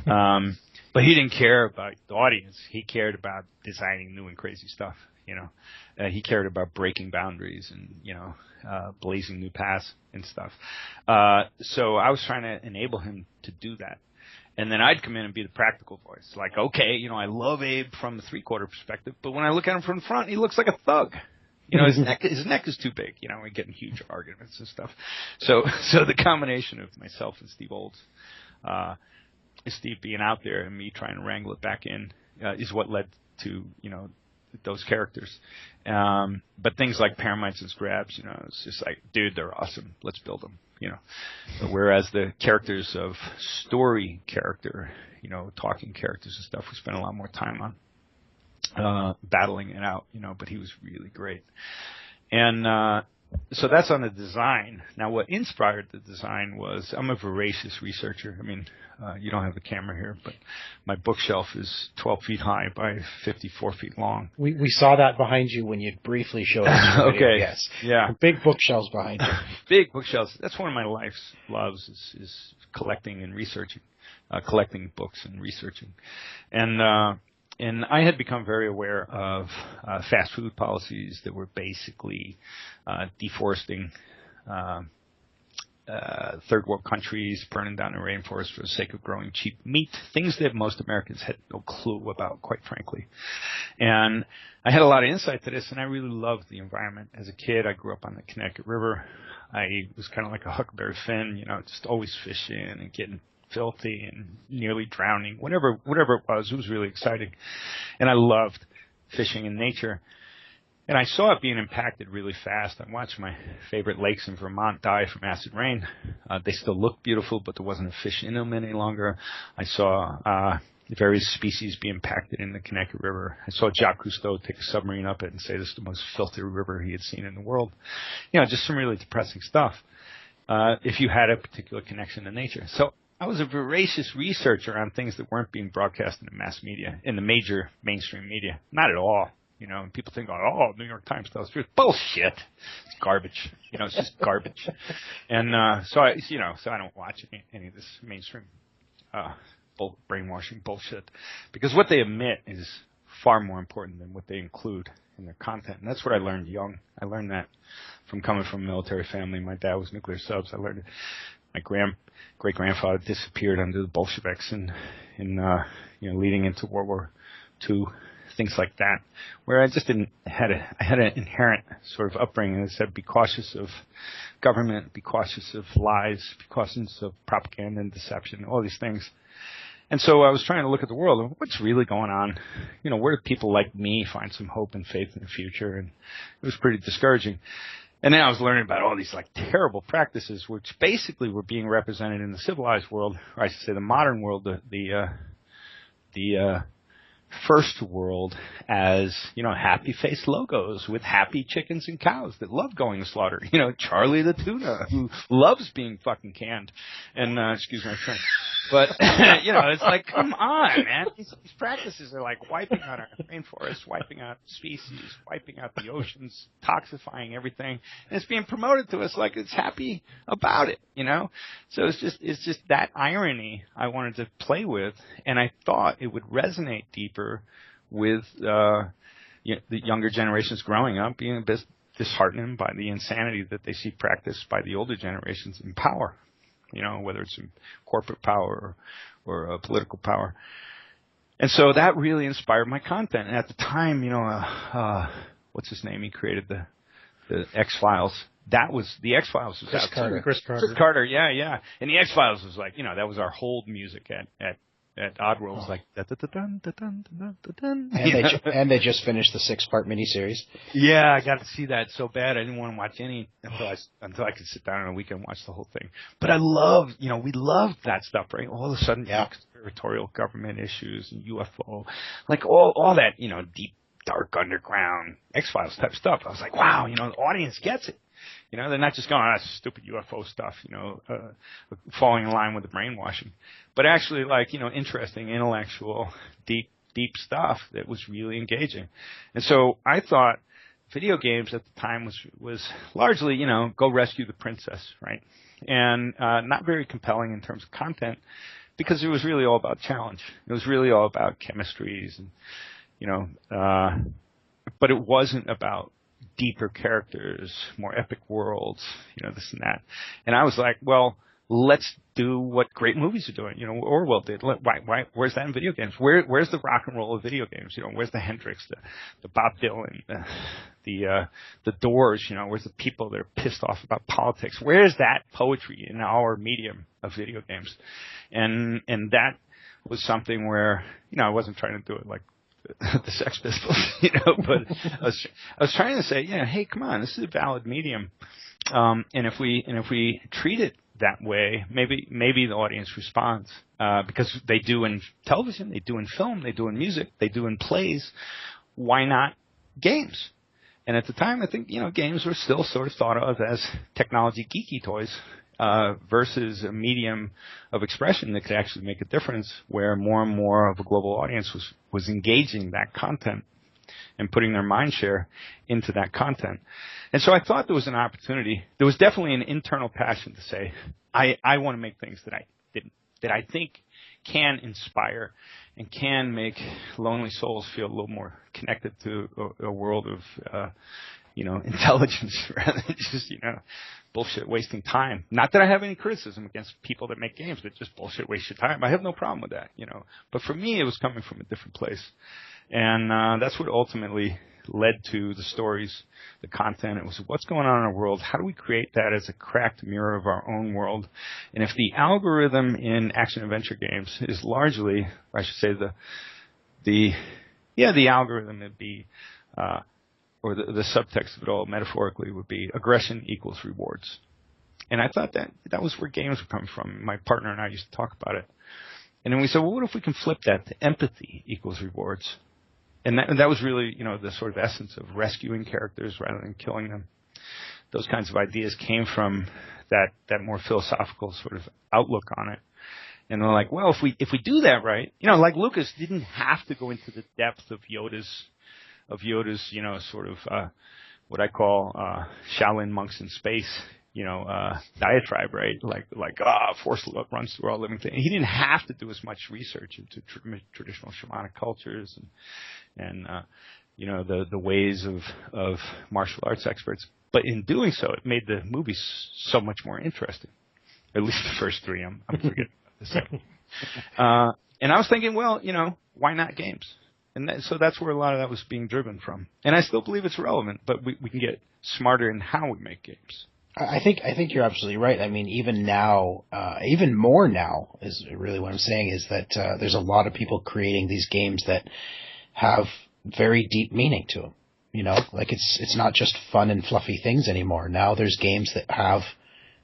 But he didn't care about the audience. He cared about designing new and crazy stuff, he cared about breaking boundaries and, blazing new paths and stuff. So I was trying to enable him to do that. And then I'd come in and be the practical voice. Okay, I love Abe from the three-quarter perspective, but when I look at him from the front, he looks like a thug. His neck is too big. We get in huge arguments and stuff. So the combination of myself and Steve Olds, Steve being out there and me trying to wrangle it back in, is what led to, those characters. But things like Paramites and Scrabs, it's just dude, they're awesome. Let's build them, Whereas the characters of story character, talking characters and stuff, we spent a lot more time on battling it out, but he was really great. And so that's on the design. Now, what inspired the design was I'm a voracious researcher. I mean, you don't have the camera here, but my bookshelf is 12 feet high by 54 feet long. We saw that behind you when you briefly showed us. Okay. Yes. Yeah. Big bookshelves behind you. Big bookshelves. That's one of my life's loves is collecting and researching, collecting books and researching. And And I had become very aware of fast food policies that were basically deforesting third world countries, burning down the rainforest for the sake of growing cheap meat, things that most Americans had no clue about, quite frankly. And I had a lot of insight to this, and I really loved the environment. As a kid, I grew up on the Connecticut River. I was kind of like a Huckleberry Finn, just always fishing and getting filthy and nearly drowning, whatever it was really exciting. And I loved fishing in nature. And I saw it being impacted really fast. I watched my favorite lakes in Vermont die from acid rain. They still looked beautiful, but there wasn't a fish in them any longer. I saw various species be impacted in the Connecticut River. I saw Jacques Cousteau take a submarine up it and say this is the most filthy river he had seen in the world. Just some really depressing stuff if you had a particular connection to nature. So I was a voracious researcher on things that weren't being broadcast in the mass media, in the major mainstream media. Not at all. And people think, oh, New York Times tells the truth. Bullshit. It's garbage. It's just garbage. And so I don't watch any of this mainstream brainwashing bullshit, because what they omit is far more important than what they include in their content. And that's what I learned young. I learned that from coming from a military family. My dad was nuclear subs. I learned it. My great-grandfather disappeared under the Bolsheviks in leading into World War II, things like that, where I just I had an inherent sort of upbringing that said, be cautious of government, be cautious of lies, be cautious of propaganda and deception, all these things. And so I was trying to look at the world and what's really going on. Where do people like me find some hope and faith in the future? And it was pretty discouraging. And then I was learning about all these terrible practices, which basically were being represented in the civilized world, or I should say the modern world, the first world, as happy-faced logos with happy chickens and cows that love going to slaughter. Charlie the tuna, who loves being fucking canned. And excuse my French, but it's like, come on, man. These practices are like wiping out our rainforests, wiping out species, wiping out the oceans, toxifying everything, and it's being promoted to us like it's happy about it. So it's just that irony I wanted to play with, and I thought it would resonate deeper with the younger generations growing up, being a bit disheartened by the insanity that they see practiced by the older generations in power, whether it's in corporate power or political power. And so that really inspired my content. And at the time, what's his name? He created the X-Files. The X-Files was Chris Carter. Chris Carter. Chris Carter, yeah. And the X-Files was like, that was our hold music at Oddworld. It was like da-da-da-dun. And they just finished the 6-part miniseries. Yeah, I got to see that so bad. I didn't want to watch any until I could sit down on a weekend and watch the whole thing. But I loved, we loved that stuff, right? All of a sudden, conspiratorial government issues and UFO, like all that, deep, dark underground X-Files type stuff. I was like, wow, the audience gets it. They're not just going, that's stupid UFO stuff, falling in line with the brainwashing, but actually interesting, intellectual, deep stuff that was really engaging. And so I thought video games at the time was largely, go rescue the princess, right? And not very compelling in terms of content, because it was really all about challenge. It was really all about chemistries and, but it wasn't about deeper characters, more epic worlds, this and that. And I was like, well, let's do what great movies are doing. Orwell did. Why? Where's that in video games? Where's the rock and roll of video games? Where's the Hendrix, the Bob Dylan, the Doors? Where's the people that are pissed off about politics? Where's that poetry in our medium of video games? And that was something where I wasn't trying to do it like the Sex Pistols, but I was trying to say, hey, come on, this is a valid medium, and if we treat it that way, maybe the audience responds, because they do in television, they do in film, they do in music, they do in plays. Why not games? And at the time, I think games were still sort of thought of as technology geeky toys. Versus a medium of expression that could actually make a difference, where more and more of a global audience was engaging that content and putting their mind share into that content. And so I thought there was an opportunity. There was definitely an internal passion to say, I want to make things that I think can inspire and can make lonely souls feel a little more connected to a world of, intelligence rather than just, bullshit wasting time. Not that I have any criticism against people that make games that just bullshit waste your time. I have no problem with that, But for me, it was coming from a different place. And that's what ultimately led to the stories, the content. It was what's going on in our world. How do we create that as a cracked mirror of our own world? And if the algorithm in action-adventure games is largely, or I should say the algorithm would be, or the subtext of it all metaphorically would be aggression equals rewards. And I thought that was where games were coming from. My partner and I used to talk about it. And then we said, well, what if we can flip that to empathy equals rewards? And that was really, the sort of essence of rescuing characters rather than killing them. Those kinds of ideas came from that more philosophical sort of outlook on it. And they're like, well, if we do that right, like Lucas didn't have to go into the depth of Yoda's, sort of what I call Shaolin monks in space, diatribe, right? Force runs through all living things. He didn't have to do as much research into traditional shamanic cultures and the ways of martial arts experts. But in doing so, it made the movies so much more interesting. At least the first three. I'm forgetting about the second. And I was thinking, well, why not games? And so that's where a lot of that was being driven from. And I still believe it's relevant, but we can get smarter in how we make games. I think you're absolutely right. I mean, even now, even more now is really what I'm saying is that there's a lot of people creating these games that have very deep meaning to them. Like it's not just fun and fluffy things anymore. Now there's games that have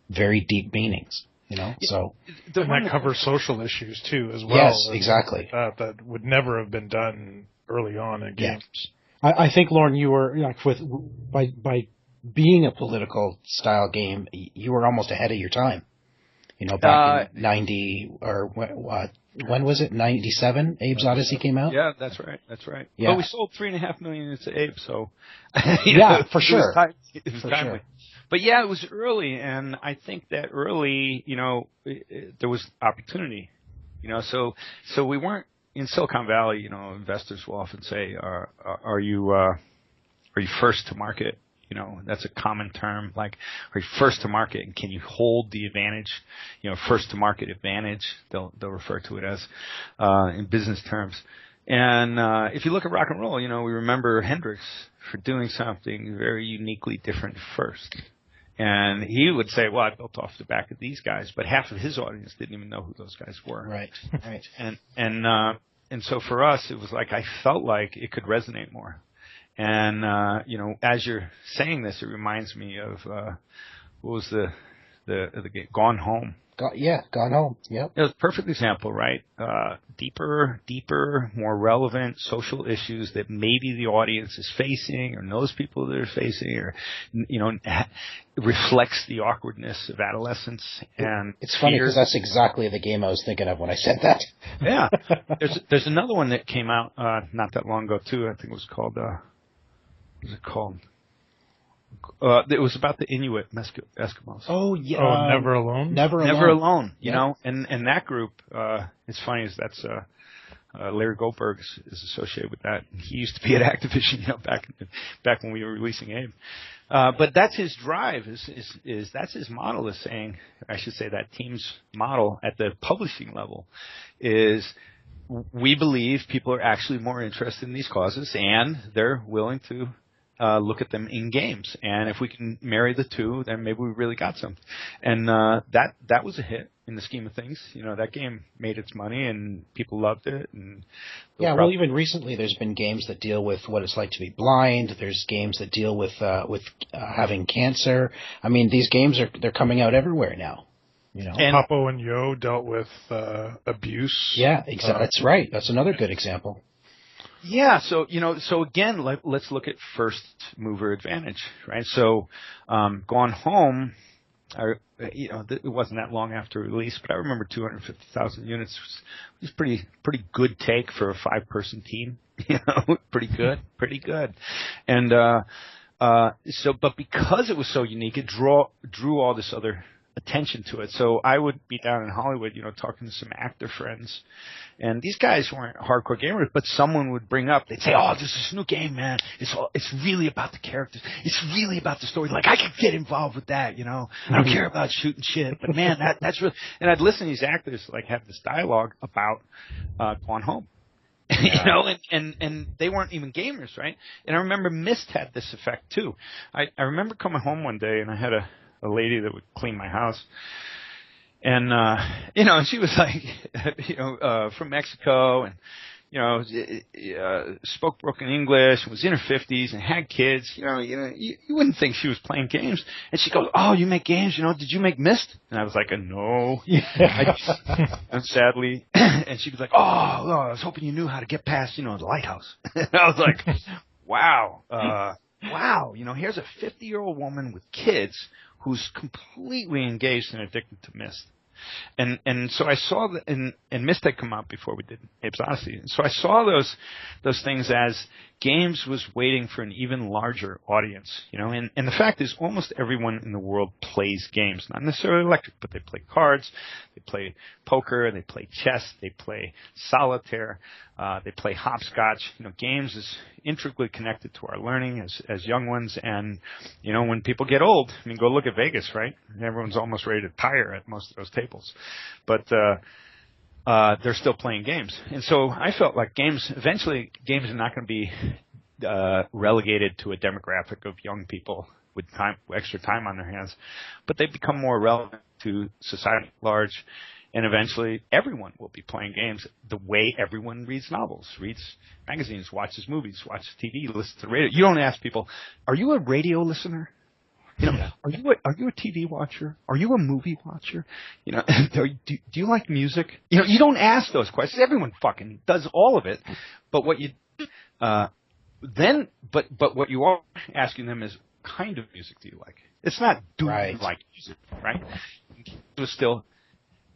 very deep meanings. So and that covers social issues too, as well. Yes, exactly. That would never have been done early on in games. I think, Lorne, you were by being a political style game, you were almost ahead of your time. Back in 90 or when was it? 97? Abe's Oddysee came out. Yeah, that's right. Yeah. But we sold 3.5 million units of Abe, so for sure. It was timely. Sure. But yeah, it was early, and I think that early, there was opportunity, so we weren't in Silicon Valley. Investors will often say, "Are you first to market?" That's a common term. Like, are you first to market, and can you hold the advantage? First to market advantage. They'll refer to it as in business terms. And if you look at rock and roll, we remember Hendrix for doing something very uniquely different first. And he would say, well, I built off the back of these guys, but half of his audience didn't even know who those guys were. Right. And so for us, it was like I felt like it could resonate more. And, as you're saying this, it reminds me of what was the game? Gone Home. Gone Home. Yep. It was a perfect example, right? Deeper, more relevant social issues that maybe the audience is facing or knows people that are facing or, reflects the awkwardness of adolescence and it's funny because that's exactly the game I was thinking of when I said that. Yeah. There's another one that came out, not that long ago too. I think it was called, it was about the Inuit Eskimos. Oh yeah. Never Alone. Never Alone. And that group. It's funny is that's Larry Goldberg is associated with that. He used to be at Activision, back when we were releasing Abe. But that's his drive. Is that's his model is saying. I should say that team's model at the publishing level is. We believe people are actually more interested in these causes, and they're willing to. Look at them in games, and if we can marry the two, then maybe we really got something. And that was a hit in the scheme of things. That game made its money, and people loved it. And well, even recently, there's been games that deal with what it's like to be blind. There's games that deal with having cancer. I mean, these games they're coming out everywhere now. And Papo and Yo dealt with abuse. Yeah, exactly. That's right. That's another good example. Yeah, so again, let's look at first mover advantage, right? So, Gone Home, it wasn't that long after release, but I remember 250,000 units was pretty good take for a 5-person team, pretty good. And but because it was so unique, it drew all this other attention to it. So I would be down in Hollywood, talking to some actor friends, and these guys weren't hardcore gamers, but someone would bring up, they'd say, "Oh, there's this new game, man. It's really about the characters. It's really about the story. Like, I could get involved with that, I don't care about shooting shit, but man, that's really." And I'd listen to these actors like have this dialogue about Gone Home. Yeah. And they weren't even gamers, right? And I remember Myst had this effect too. I remember coming home one day and I had a lady that would clean my house. And, and she was like, from Mexico and, spoke broken English and was in her 50s and had kids. You wouldn't think she was playing games. And she goes, "Oh, you make games, did you make Myst?" And I was like, "No." Yeah. And sadly, and she was like, oh, I was hoping you knew how to get past, the lighthouse. And I was like, wow, here's a 50-year-old woman with kids who's completely engaged and addicted to Myst. And so I saw that, and Myst had come out before we did Abe's Oddysee. And so I saw those things as games was waiting for an even larger audience, and the fact is almost everyone in the world plays games, not necessarily electric, but they play cards, they play poker, they play chess, they play solitaire, they play hopscotch. Games is intricately connected to our learning as young ones, and, when people get old, go look at Vegas, right? Everyone's almost ready to retire at most of those tables. But, they're still playing games. And so I felt like eventually games are not going to be relegated to a demographic of young people with extra time on their hands, but they become more relevant to society at large, and eventually everyone will be playing games the way everyone reads novels, reads magazines, watches movies, watches TV, listens to the radio. You don't ask people, "Are you a radio listener? Are you a TV watcher? Are you a movie watcher? Do you like music?" You don't ask those questions. Everyone fucking does all of it. But what you but what you are asking them is, what kind of music do you like? It's not, do you like music, right? It was still,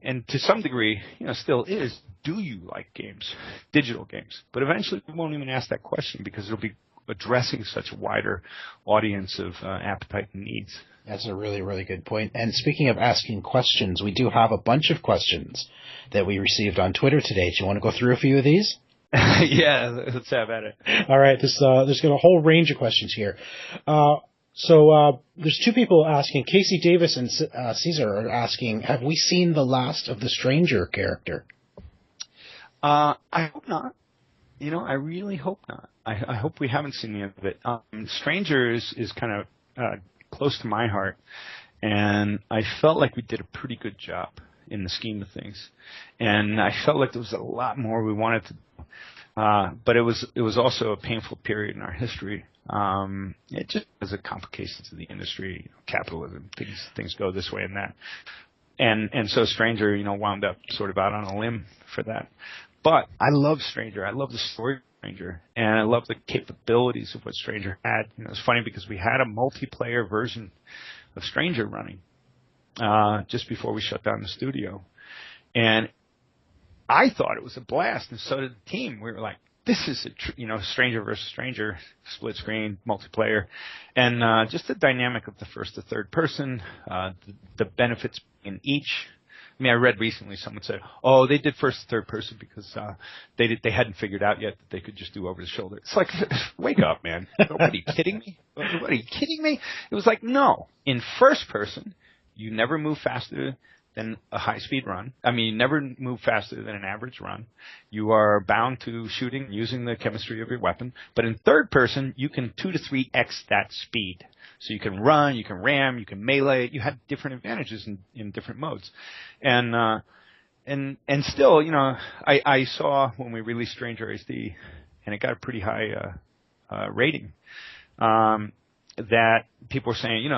and to some degree, still is, do you like games, digital games? But eventually we won't even ask that question because it'll be addressing such a wider audience of appetite and needs. That's a really, really good point. And speaking of asking questions, we do have a bunch of questions that we received on Twitter today. Do you want to go through a few of these? Yeah, let's have at it. All right, there's got a whole range of questions here. So there's two people asking. Casey Davis and Caesar are asking, have we seen the last of the Stranger character? I hope not. I really hope not. I hope we haven't seen any of it. Stranger is kind of close to my heart, and I felt like we did a pretty good job in the scheme of things. And I felt like there was a lot more we wanted to do. But it was also a painful period in our history. It just has a complications of the industry, capitalism, things go this way and that. And so Stranger, wound up sort of out on a limb for that. But I love Stranger. I love the story of Stranger, and I love the capabilities of what Stranger had. It's funny because we had a multiplayer version of Stranger running just before we shut down the studio, and I thought it was a blast, and so did the team. We were like, this is Stranger versus Stranger, split screen, multiplayer, and just the dynamic of the first to third person, the benefits in each. I mean, I read recently someone said, "Oh, they did first to third person because they hadn't figured out yet that they could just do over the shoulder." It's like, wake up, man! What are you kidding me? What are you kidding me? It was like, no, in first person, you never move faster than a high-speed run. I mean, you never move faster than an average run. You are bound to shooting using the chemistry of your weapon. But in third person, you can 2 to 3x that speed. So you can run, you can ram, you can melee. You have different advantages in different modes. And still, I saw when we released Stranger HD, and it got a pretty high rating, that people were saying,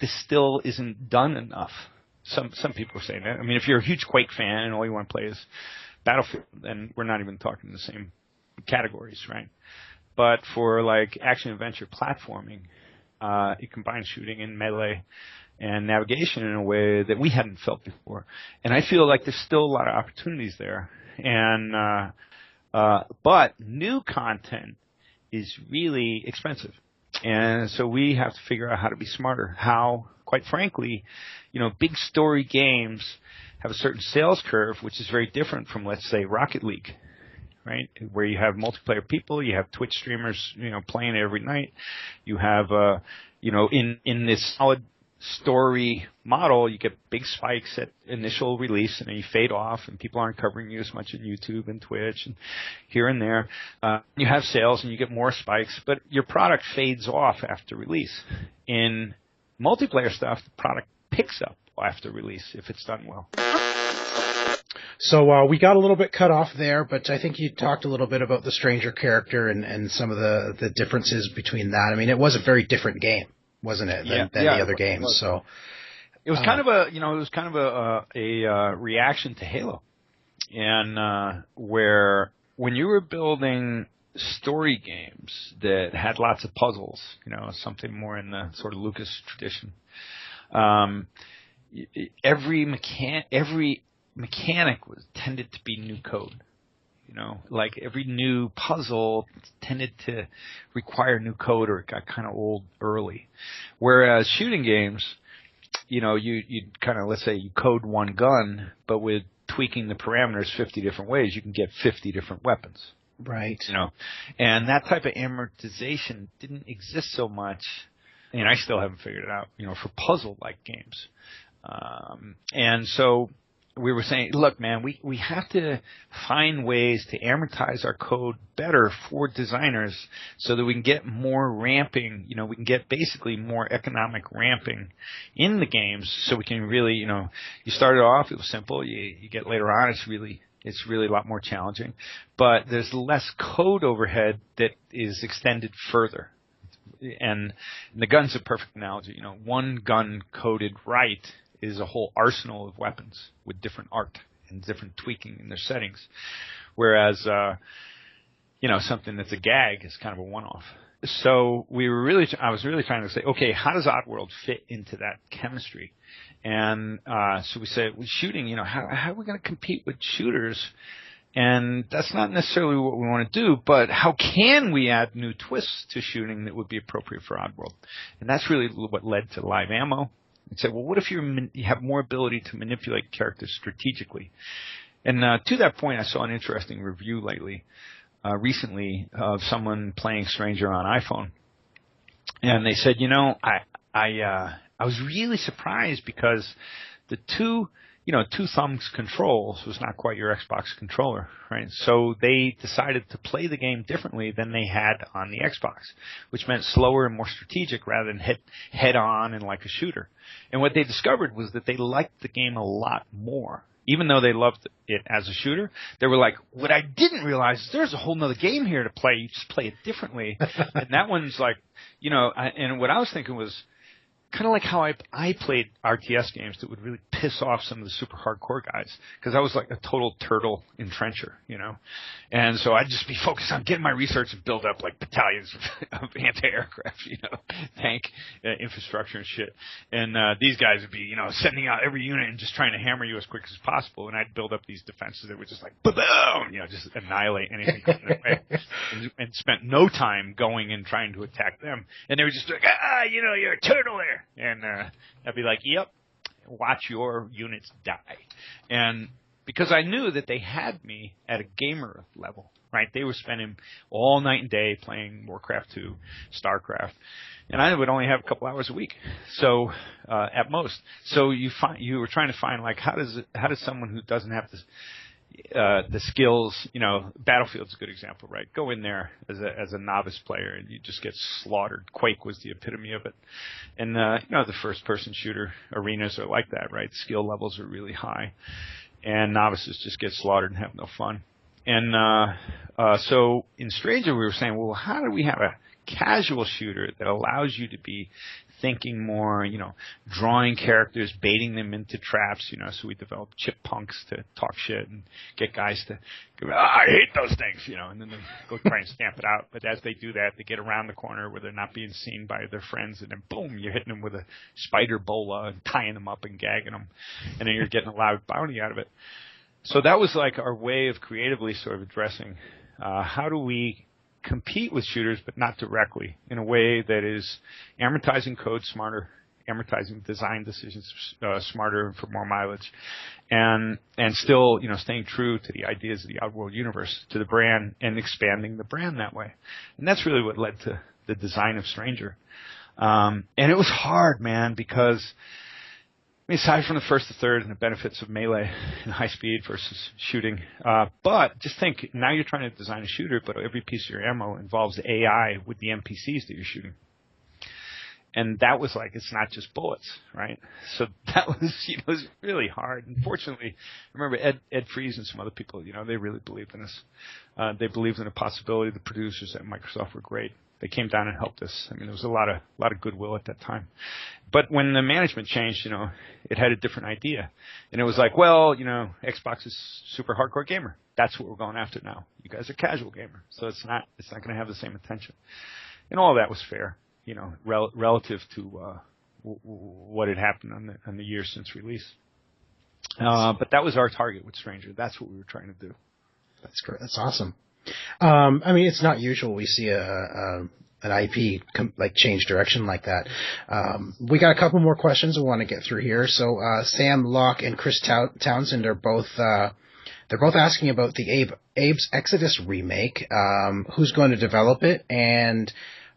this still isn't done enough. Some people are saying that. I mean, if you're a huge Quake fan and all you want to play is Battlefield, then we're not even talking the same categories, right? But for like action adventure platforming, it combines shooting and melee and navigation in a way that we hadn't felt before. And I feel like there's still a lot of opportunities there. And but new content is really expensive. And so we have to figure out how to be smarter, how quite frankly, big story games have a certain sales curve, which is very different from, let's say, Rocket League, right? Where you have multiplayer people, you have Twitch streamers, playing it every night. You have, in this solid story model, you get big spikes at initial release, and then you fade off, and people aren't covering you as much on YouTube and Twitch and here and there. You have sales, and you get more spikes, but your product fades off after release. In multiplayer stuff, the product picks up after release if it's done well. So we got a little bit cut off there, but I think you talked a little bit about the Stranger character and some of the differences between that. I mean, it was a very different game, wasn't it, than the other games? So it was kind of a reaction to Halo, and where when you were building story games that had lots of puzzles, something more in the sort of Lucas tradition. Every mechanic tended to be new code. Like every new puzzle tended to require new code, or it got kind of old early. Whereas shooting games, you'd kind of, let's say you code one gun, but with tweaking the parameters 50 different ways, you can get 50 different weapons. Right. And that type of amortization didn't exist so much, and I still haven't figured it out, for puzzle-like games. And so we were saying, look, man, we have to find ways to amortize our code better for designers so that we can get more ramping, we can get basically more economic ramping in the games, so we can really, you started off, it was simple, you get later on, it's really a lot more challenging, but there's less code overhead that is extended further. And the gun's a perfect analogy. One gun coded right is a whole arsenal of weapons with different art and different tweaking in their settings. Whereas, something that's a gag is kind of a one-off. So I was really trying to say, okay, how does Oddworld fit into that chemistry? And so we said, with shooting, how are we going to compete with shooters? And that's not necessarily what we want to do, but how can we add new twists to shooting that would be appropriate for Oddworld? And that's really what led to live ammo. And said, well, what if you have more ability to manipulate characters strategically? And to that point, I saw an interesting review recently of someone playing Stranger on iPhone. And they said, I was really surprised because the two thumbs controls was not quite your Xbox controller, right? So they decided to play the game differently than they had on the Xbox, which meant slower and more strategic rather than head on and like a shooter. And what they discovered was that they liked the game a lot more. Even though they loved it as a shooter, they were like, what I didn't realize is there's a whole nother game here to play. You just play it differently. And that one's like, and what I was thinking was, kind of like how I played RTS games that would really piss off some of the super hardcore guys, because I was like a total turtle entrencher, and so I'd just be focused on getting my research and build up like battalions of anti-aircraft, tank infrastructure and shit. And these guys would be, sending out every unit and just trying to hammer you as quick as possible. And I'd build up these defenses that were just like boom, just annihilate anything coming their way, and spent no time going and trying to attack them. And they were just like, you're a turtle there. And I'd be like, yep, watch your units die. And because I knew that they had me at a gamer level, right? They were spending all night and day playing Warcraft 2, StarCraft, and I would only have a couple hours a week, so at most. So you were trying to find, like, how does someone who doesn't have the skills, Battlefield's a good example, right? Go in there as a novice player and you just get slaughtered. Quake was the epitome of it. And, the first person shooter arenas are like that, right? Skill levels are really high and novices just get slaughtered and have no fun. And, so in Stranger we were saying, well, how do we have a casual shooter that allows you to be thinking more, drawing characters, baiting them into traps, so we developed chip punks to talk shit and get guys to go, I hate those things, and then they go try and stamp it out. But as they do that, they get around the corner where they're not being seen by their friends, and then boom, you're hitting them with a spider bola and tying them up and gagging them, and then you're getting a loud bounty out of it. So that was like our way of creatively sort of addressing how do we compete with shooters, but not directly, in a way that is amortizing code smarter amortizing design decisions smarter and for more mileage, and still, staying true to the ideas of the Oddworld universe, to the brand, and expanding the brand that way. And that's really what led to the design of Stranger. And it was hard, man, because aside from the first to third and the benefits of melee and high speed versus shooting, but just think, now you're trying to design a shooter, but every piece of your ammo involves AI with the NPCs that you're shooting. And that was like, it's not just bullets, right? So that was, it was really hard. Unfortunately, I remember Ed Fries and some other people, they really believed in us. They believed in the possibility. The producers at Microsoft were great. They came down and helped us. I mean, there was a lot of goodwill at that time. But when the management changed, it had a different idea. And it was like, well, Xbox is super hardcore gamer. That's what we're going after now. You guys are casual gamer. So it's not going to have the same attention. And all that was fair, relative to what had happened on the year since release. But that was our target with Stranger. That's what we were trying to do. That's great. That's awesome. I mean, it's not usual we see an IP change direction like that. We got a couple more questions we want to get through here. So Sam Locke and Chris Townsend are both they're both asking about the Abe's Exodus remake. Who's going to develop it, and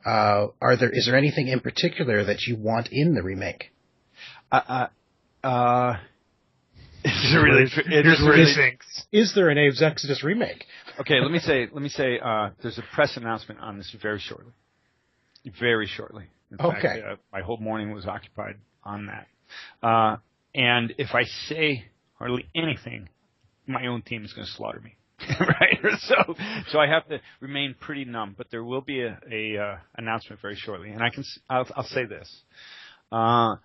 is there anything in particular that you want in the remake? Is there an Abe's Exodus remake? Okay, let me say, there's a press announcement on this very shortly. Very shortly. In fact, my whole morning was occupied on that. And if I say hardly anything, my own team is going to slaughter me. Right? So I have to remain pretty numb, but there will be a announcement very shortly. And I'll say this. I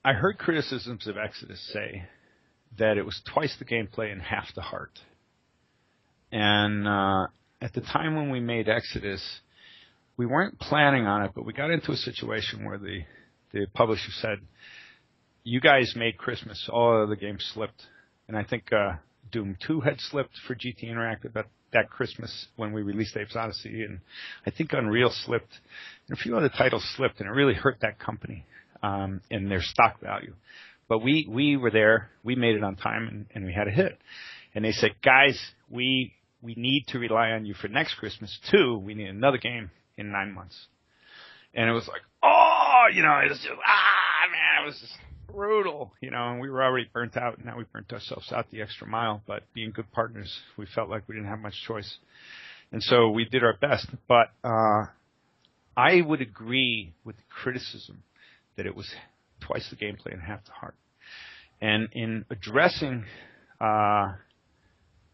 heard criticisms of Exodus say that it was twice the gameplay and half the heart. And at the time when we made Exodus, we weren't planning on it, but we got into a situation where the publisher said, you guys made Christmas. All other games slipped. And I think Doom 2 had slipped for GT Interactive that Christmas when we released Abe's Oddysee. And I think Unreal slipped. And a few other titles slipped, and it really hurt that company in their stock value. But we were there. We made it on time, and we had a hit. And they said, guys, we need to rely on you for next Christmas, too. We need another game in 9 months. And it was like, it was just, man, it was just brutal, and we were already burnt out. And now we burnt ourselves out the extra mile. But being good partners, we felt like we didn't have much choice. And so we did our best. But I would agree with the criticism that it was twice the gameplay and half the heart. And in addressing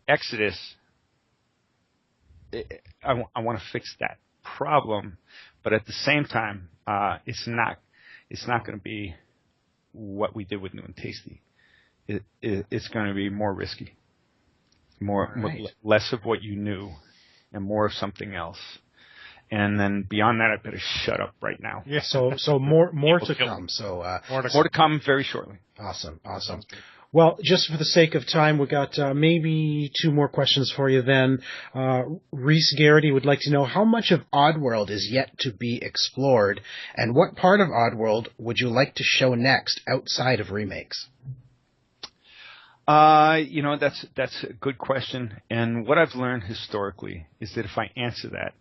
Exodus, I want to fix that problem, but at the same time, it's not going to be what we did with New and Tasty. It's going to be more risky, less of what you knew, and more of something else. And then beyond that, I better shut up right now. Yeah. So more to come. So more to come very shortly. Awesome. Well, just for the sake of time, we got maybe two more questions for you then. Reese Garrity would like to know how much of Oddworld is yet to be explored, and what part of Oddworld would you like to show next outside of remakes? That's a good question. And what I've learned historically is that if I answer that,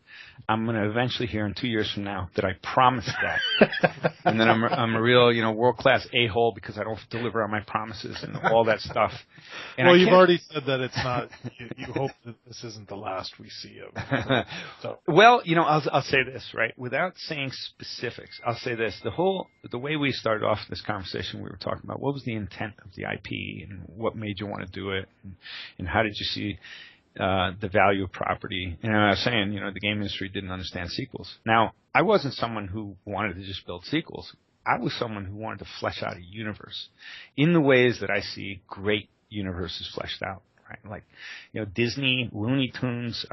I'm going to eventually hear in 2 years from now that I promised that. And then I'm a real, world-class a-hole because I don't deliver on my promises and all that stuff. And well, you've already said that it's not, you hope that this isn't the last we see of it. So. Well, I'll say this, right? Without saying specifics, I'll say this. The way we started off this conversation, we were talking about what was the intent of the IP and what made you want to do it and how did you see the value of property. And I was saying, the game industry didn't understand sequels. Now, I wasn't someone who wanted to just build sequels. I was someone who wanted to flesh out a universe in the ways that I see great universes fleshed out, right? Like, Disney, Looney Tunes,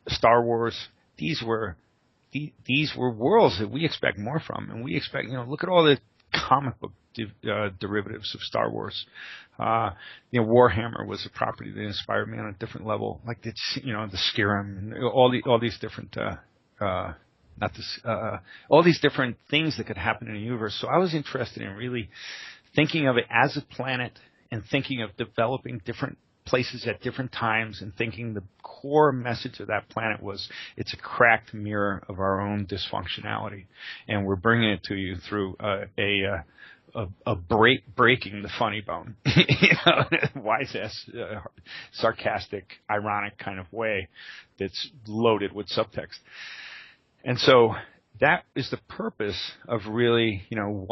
Star Wars. These were worlds that we expect more from, and we expect, look at all the comic book derivatives of Star Wars. Warhammer was a property that inspired me on a different level, like the Skyrim and all these different not this, all these different things that could happen in a universe. So I was interested in really thinking of it as a planet and thinking of developing different places at different times, and thinking the core message of that planet was it's a cracked mirror of our own dysfunctionality, and we're bringing it to you through breaking the funny bone, wise ass, sarcastic, ironic kind of way that's loaded with subtext. And so that is the purpose of really,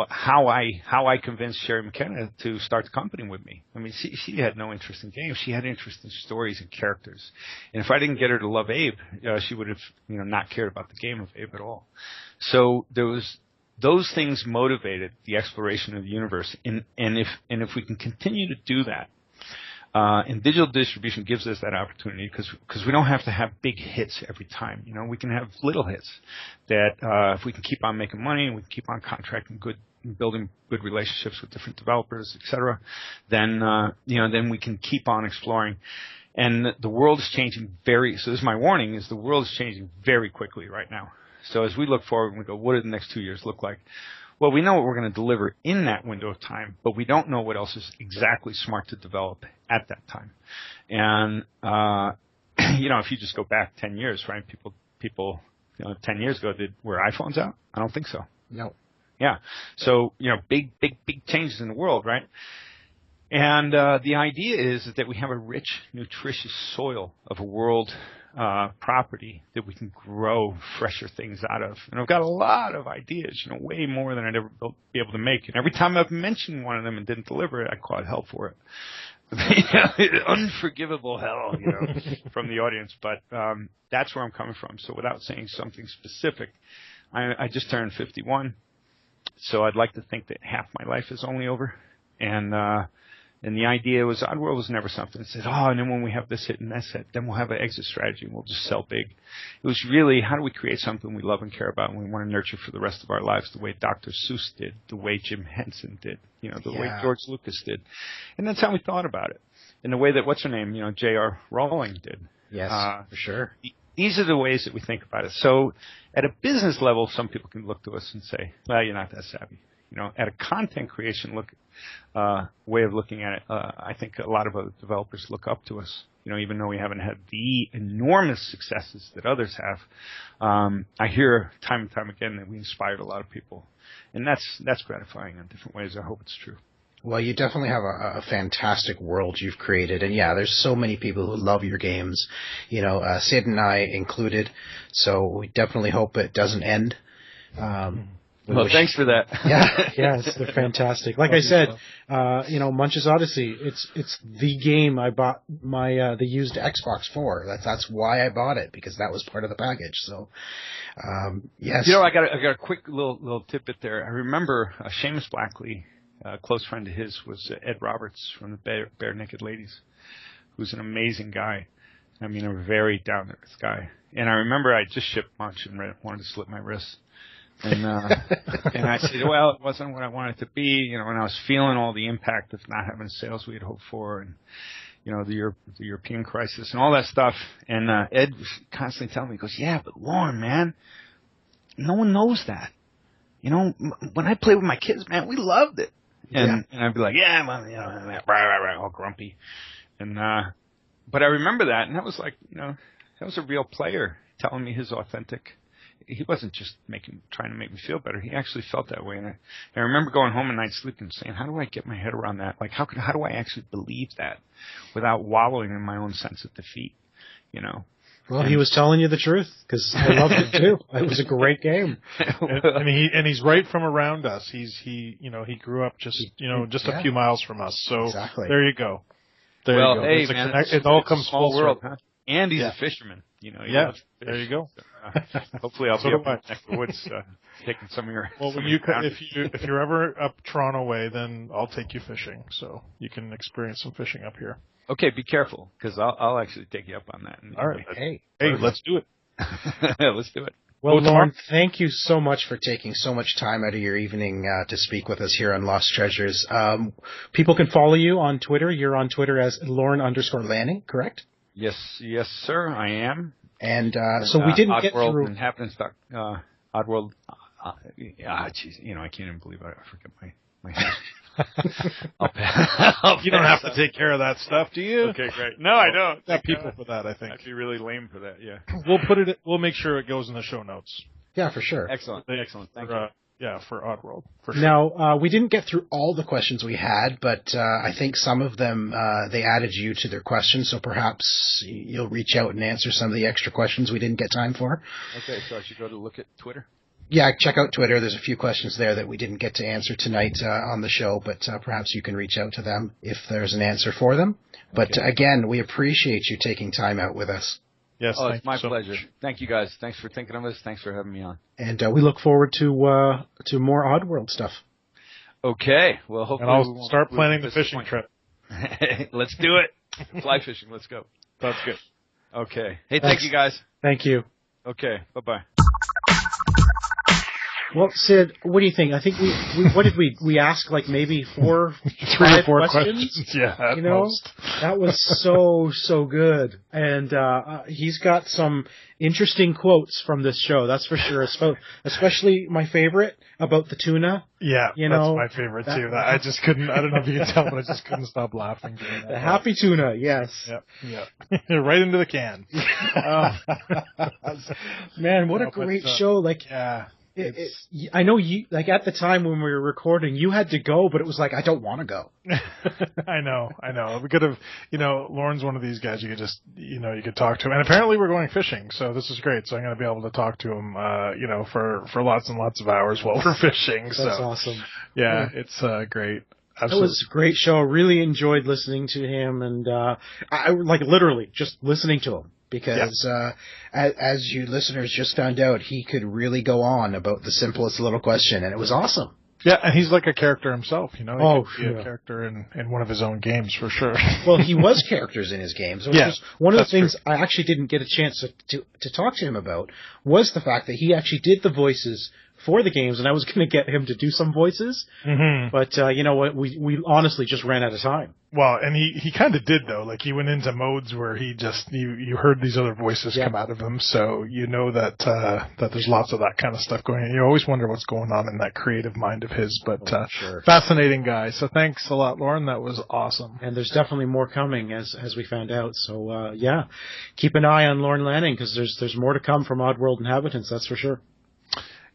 how I convinced Sherry McKenna to start the company with me. I mean, she had no interest in games. She had interest in stories and characters. And if I didn't get her to love Abe, she would have, not cared about the game of Abe at all. So those things motivated the exploration of the universe. And if we can continue to do that, and digital distribution gives us that opportunity because we don't have to have big hits every time. We can have little hits that if we can keep on making money and we can keep on contracting building good relationships with different developers, etc., then we can keep on exploring. And the world is changing so this is my warning, is the world is changing very quickly right now. So as we look forward and we go, what do the next 2 years look like? Well, we know what we're going to deliver in that window of time, but we don't know what else is exactly smart to develop at that time. And, if you just go back 10 years, right, people 10 years ago, were iPhones out? I don't think so. No. Yeah. So, big changes in the world, right? And the idea is that we have a rich, nutritious soil of a world property that we can grow fresher things out of. And I've got a lot of ideas, way more than I'd ever be able to make. And every time I've mentioned one of them and didn't deliver it, I caught hell for it. Unforgivable hell, from the audience. But that's where I'm coming from. So without saying something specific, I just turned 51. So I'd like to think that half my life is only over. And the idea was Oddworld was never something that said, and then when we have this hit and this hit, then we'll have an exit strategy and we'll just sell big. It was really, how do we create something we love and care about and we want to nurture for the rest of our lives, the way Dr. Seuss did, the way Jim Henson did, the way George Lucas did. And that's how we thought about it. In the way that, what's her name, J.R. Rowling did. Yes, for sure. These are the ways that we think about it. So at a business level, some people can look to us and say, well, you're not that savvy. At a content creation way of looking at it, I think a lot of other developers look up to us. Even though we haven't had the enormous successes that others have, I hear time and time again that we inspired a lot of people, and that's gratifying in different ways. I hope it's true. Well, you definitely have a fantastic world you've created, and there's so many people who love your games, Sid and I included. So we definitely hope it doesn't end. Well, thanks for that. They're fantastic. Like I said, Munch's Oddysee, it's the game I bought the used Xbox for. That's why I bought it, because that was part of the package. So, yes. I got a quick little tidbit there. I remember Seamus Blackley, a close friend of his, was Ed Roberts from the Bare Naked Ladies, who's an amazing guy. I mean, a very down-to-earth guy. And I remember I just shipped Munch and wanted to slit my wrist. And I said, well, it wasn't what I wanted it to be, and I was feeling all the impact of not having the sales we had hoped for, and the European crisis and all that stuff. And Ed was constantly telling me, he goes, yeah, but Lorne, man, no one knows that. When I played with my kids, man, we loved it. And I'd be like, yeah, well, all grumpy. And but I remember that, and that was like, that was a real player telling me his authentic. He wasn't just trying to make me feel better. He actually felt that way. And I remember going home at night sleeping and saying, how do I get my head around that? Like, how do I actually believe that without wallowing in my own sense of defeat, Well, he was telling you the truth, because I loved it too. It was a great game. and he's right from around us. He grew up just a few miles from us. So exactly. There you go. There you go. Hey, man, it all comes full world, circle. Huh? And he's a fisherman. There you go. Hopefully, I'll be up in the neck of the woods taking some of your. Well, if you're ever up Toronto way, then I'll take you fishing, so you can experience some fishing up here. Okay, be careful, because I'll actually take you up on that. All right. Hey, let's do it. Let's do it. Well, Lorne, thank you so much for taking so much time out of your evening to speak with us here on Lost Treasures. People can follow you on Twitter. You're on Twitter as Lorne_Lanning, correct? Yes, sir, I am. And so we didn't get through. Inhabitants Oddworld. Jeez, I can't even believe I forget my head. You don't have to take care of that stuff, do you? Okay, great. No, I don't. Got people for that, I think. I'd be really lame for that. Yeah. We'll make sure it goes in the show notes. Yeah, for sure. Excellent. Thank you. Yeah, for Oddworld. For sure. Now, we didn't get through all the questions we had, but I think some of them, they added you to their questions, so perhaps you'll reach out and answer some of the extra questions we didn't get time for. Okay, so I should go to look at Twitter? Yeah, check out Twitter. There's a few questions there that we didn't get to answer tonight on the show, but perhaps you can reach out to them if there's an answer for them. But again, we appreciate you taking time out with us. Yes, it's my pleasure. Thank you, guys. Thanks for thinking of us. Thanks for having me on. And we look forward to more Oddworld stuff. Okay. Well, hopefully I'll start planning the fishing trip. Let's do it. Fly fishing. Let's go. That's good. Okay. Hey, thank you, guys. Thank you. Okay. Bye-bye. Well, Sid, what do you think? I think we asked like maybe 3 or 4 questions? Yeah, at most. That was so good. And he's got some interesting quotes from this show, that's for sure. Especially my favorite about the tuna. Yeah, that's my favorite too. I just couldn't, I don't know if you can tell, but I just couldn't stop laughing. The happy tuna, yes. Yeah. Right into the can. Man, what a great show. Like, yeah. I know you, like at the time when we were recording, you had to go, but it was like, I don't want to go. I know. We could have, Lorne's one of these guys you could just, you could talk to him. And apparently we're going fishing, so this is great. So I'm going to be able to talk to him, for lots and lots of hours while we're fishing. That's awesome. Yeah, it's great. Absolutely. It was a great show. Really enjoyed listening to him, and I like literally just listening to him. Because as you listeners just found out, he could really go on about the simplest little question, and it was awesome. Yeah, and he's like a character himself, He could be a character in one of his own games, for sure. Well, he was characters in his games. Which is one of the things I actually didn't get a chance to talk to him about was the fact that he actually did the voices for the games, and I was going to get him to do some voices. Mm-hmm. But you know what? We honestly just ran out of time. Well, and he kind of did, though. Like, he went into modes where he just, you heard these other voices come out of him, so you know that there's lots of that kind of stuff going on. You always wonder what's going on in that creative mind of his, but fascinating guy. So thanks a lot, Lorne. That was awesome. And there's definitely more coming, as we found out. So, keep an eye on Lorne Lanning, because there's more to come from Oddworld Inhabitants, that's for sure.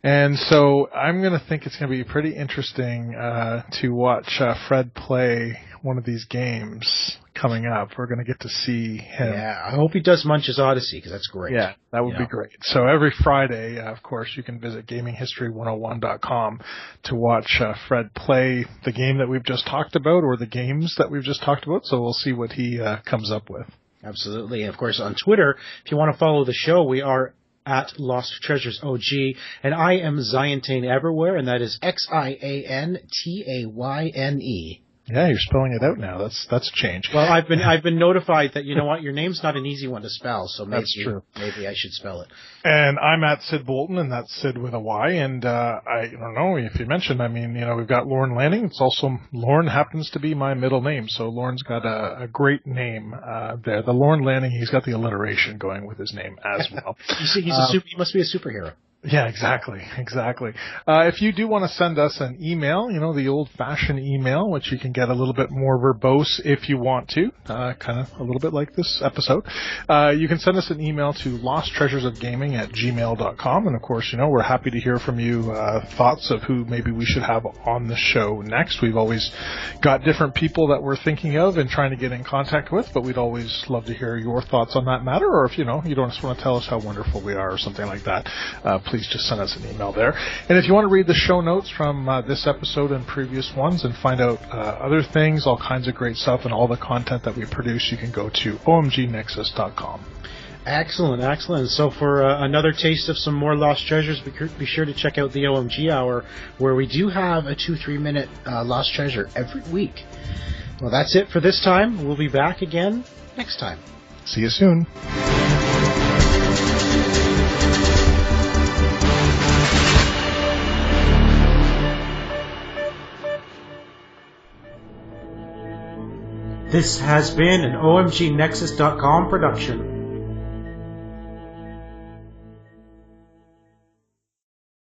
And so I'm going to think it's going to be pretty interesting to watch Fred play one of these games coming up. We're going to get to see him. Yeah, I hope he does Munch's Oddysee, because that's great. Yeah, that would be great. So every Friday, of course, you can visit GamingHistory101.com to watch Fred play the game that we've just talked about, or the games that we've just talked about. So we'll see what he comes up with. Absolutely. And, of course, on Twitter, if you want to follow the show, we are at Lost Treasures OG, and I am Ziantane everywhere, and that is Xiantayne. Yeah, you're spelling it out now. That's a change. Well, I've been notified that, you know what, your name's not an easy one to spell, so maybe I should spell it. And I'm at Sid Bolton, and that's Sid with a Y. And I don't know if you mentioned, we've got Lorne Lanning. It's also, Lorne happens to be my middle name, so Lorne's got a great name there. The Lorne Lanning, he's got the alliteration going with his name as well. You see, he must be a superhero. Yeah, exactly. If you do want to send us an email, the old-fashioned email, which you can get a little bit more verbose if you want to, kind of a little bit like this episode, you can send us an email to losttreasuresofgaming@gmail.com. And, of course, we're happy to hear from you thoughts of who maybe we should have on the show next. We've always got different people that we're thinking of and trying to get in contact with, but we'd always love to hear your thoughts on that matter. Or if, you don't just want to tell us how wonderful we are or something like that, please just send us an email there. And if you want to read the show notes from this episode and previous ones and find out other things, all kinds of great stuff, and all the content that we produce, you can go to omgnexus.com. Excellent. So for another taste of some more Lost Treasures, be sure to check out the OMG Hour, where we do have a 2-3 minute Lost Treasure every week. Well, that's it for this time. We'll be back again next time. See you soon. This has been an OMGNexus.com production.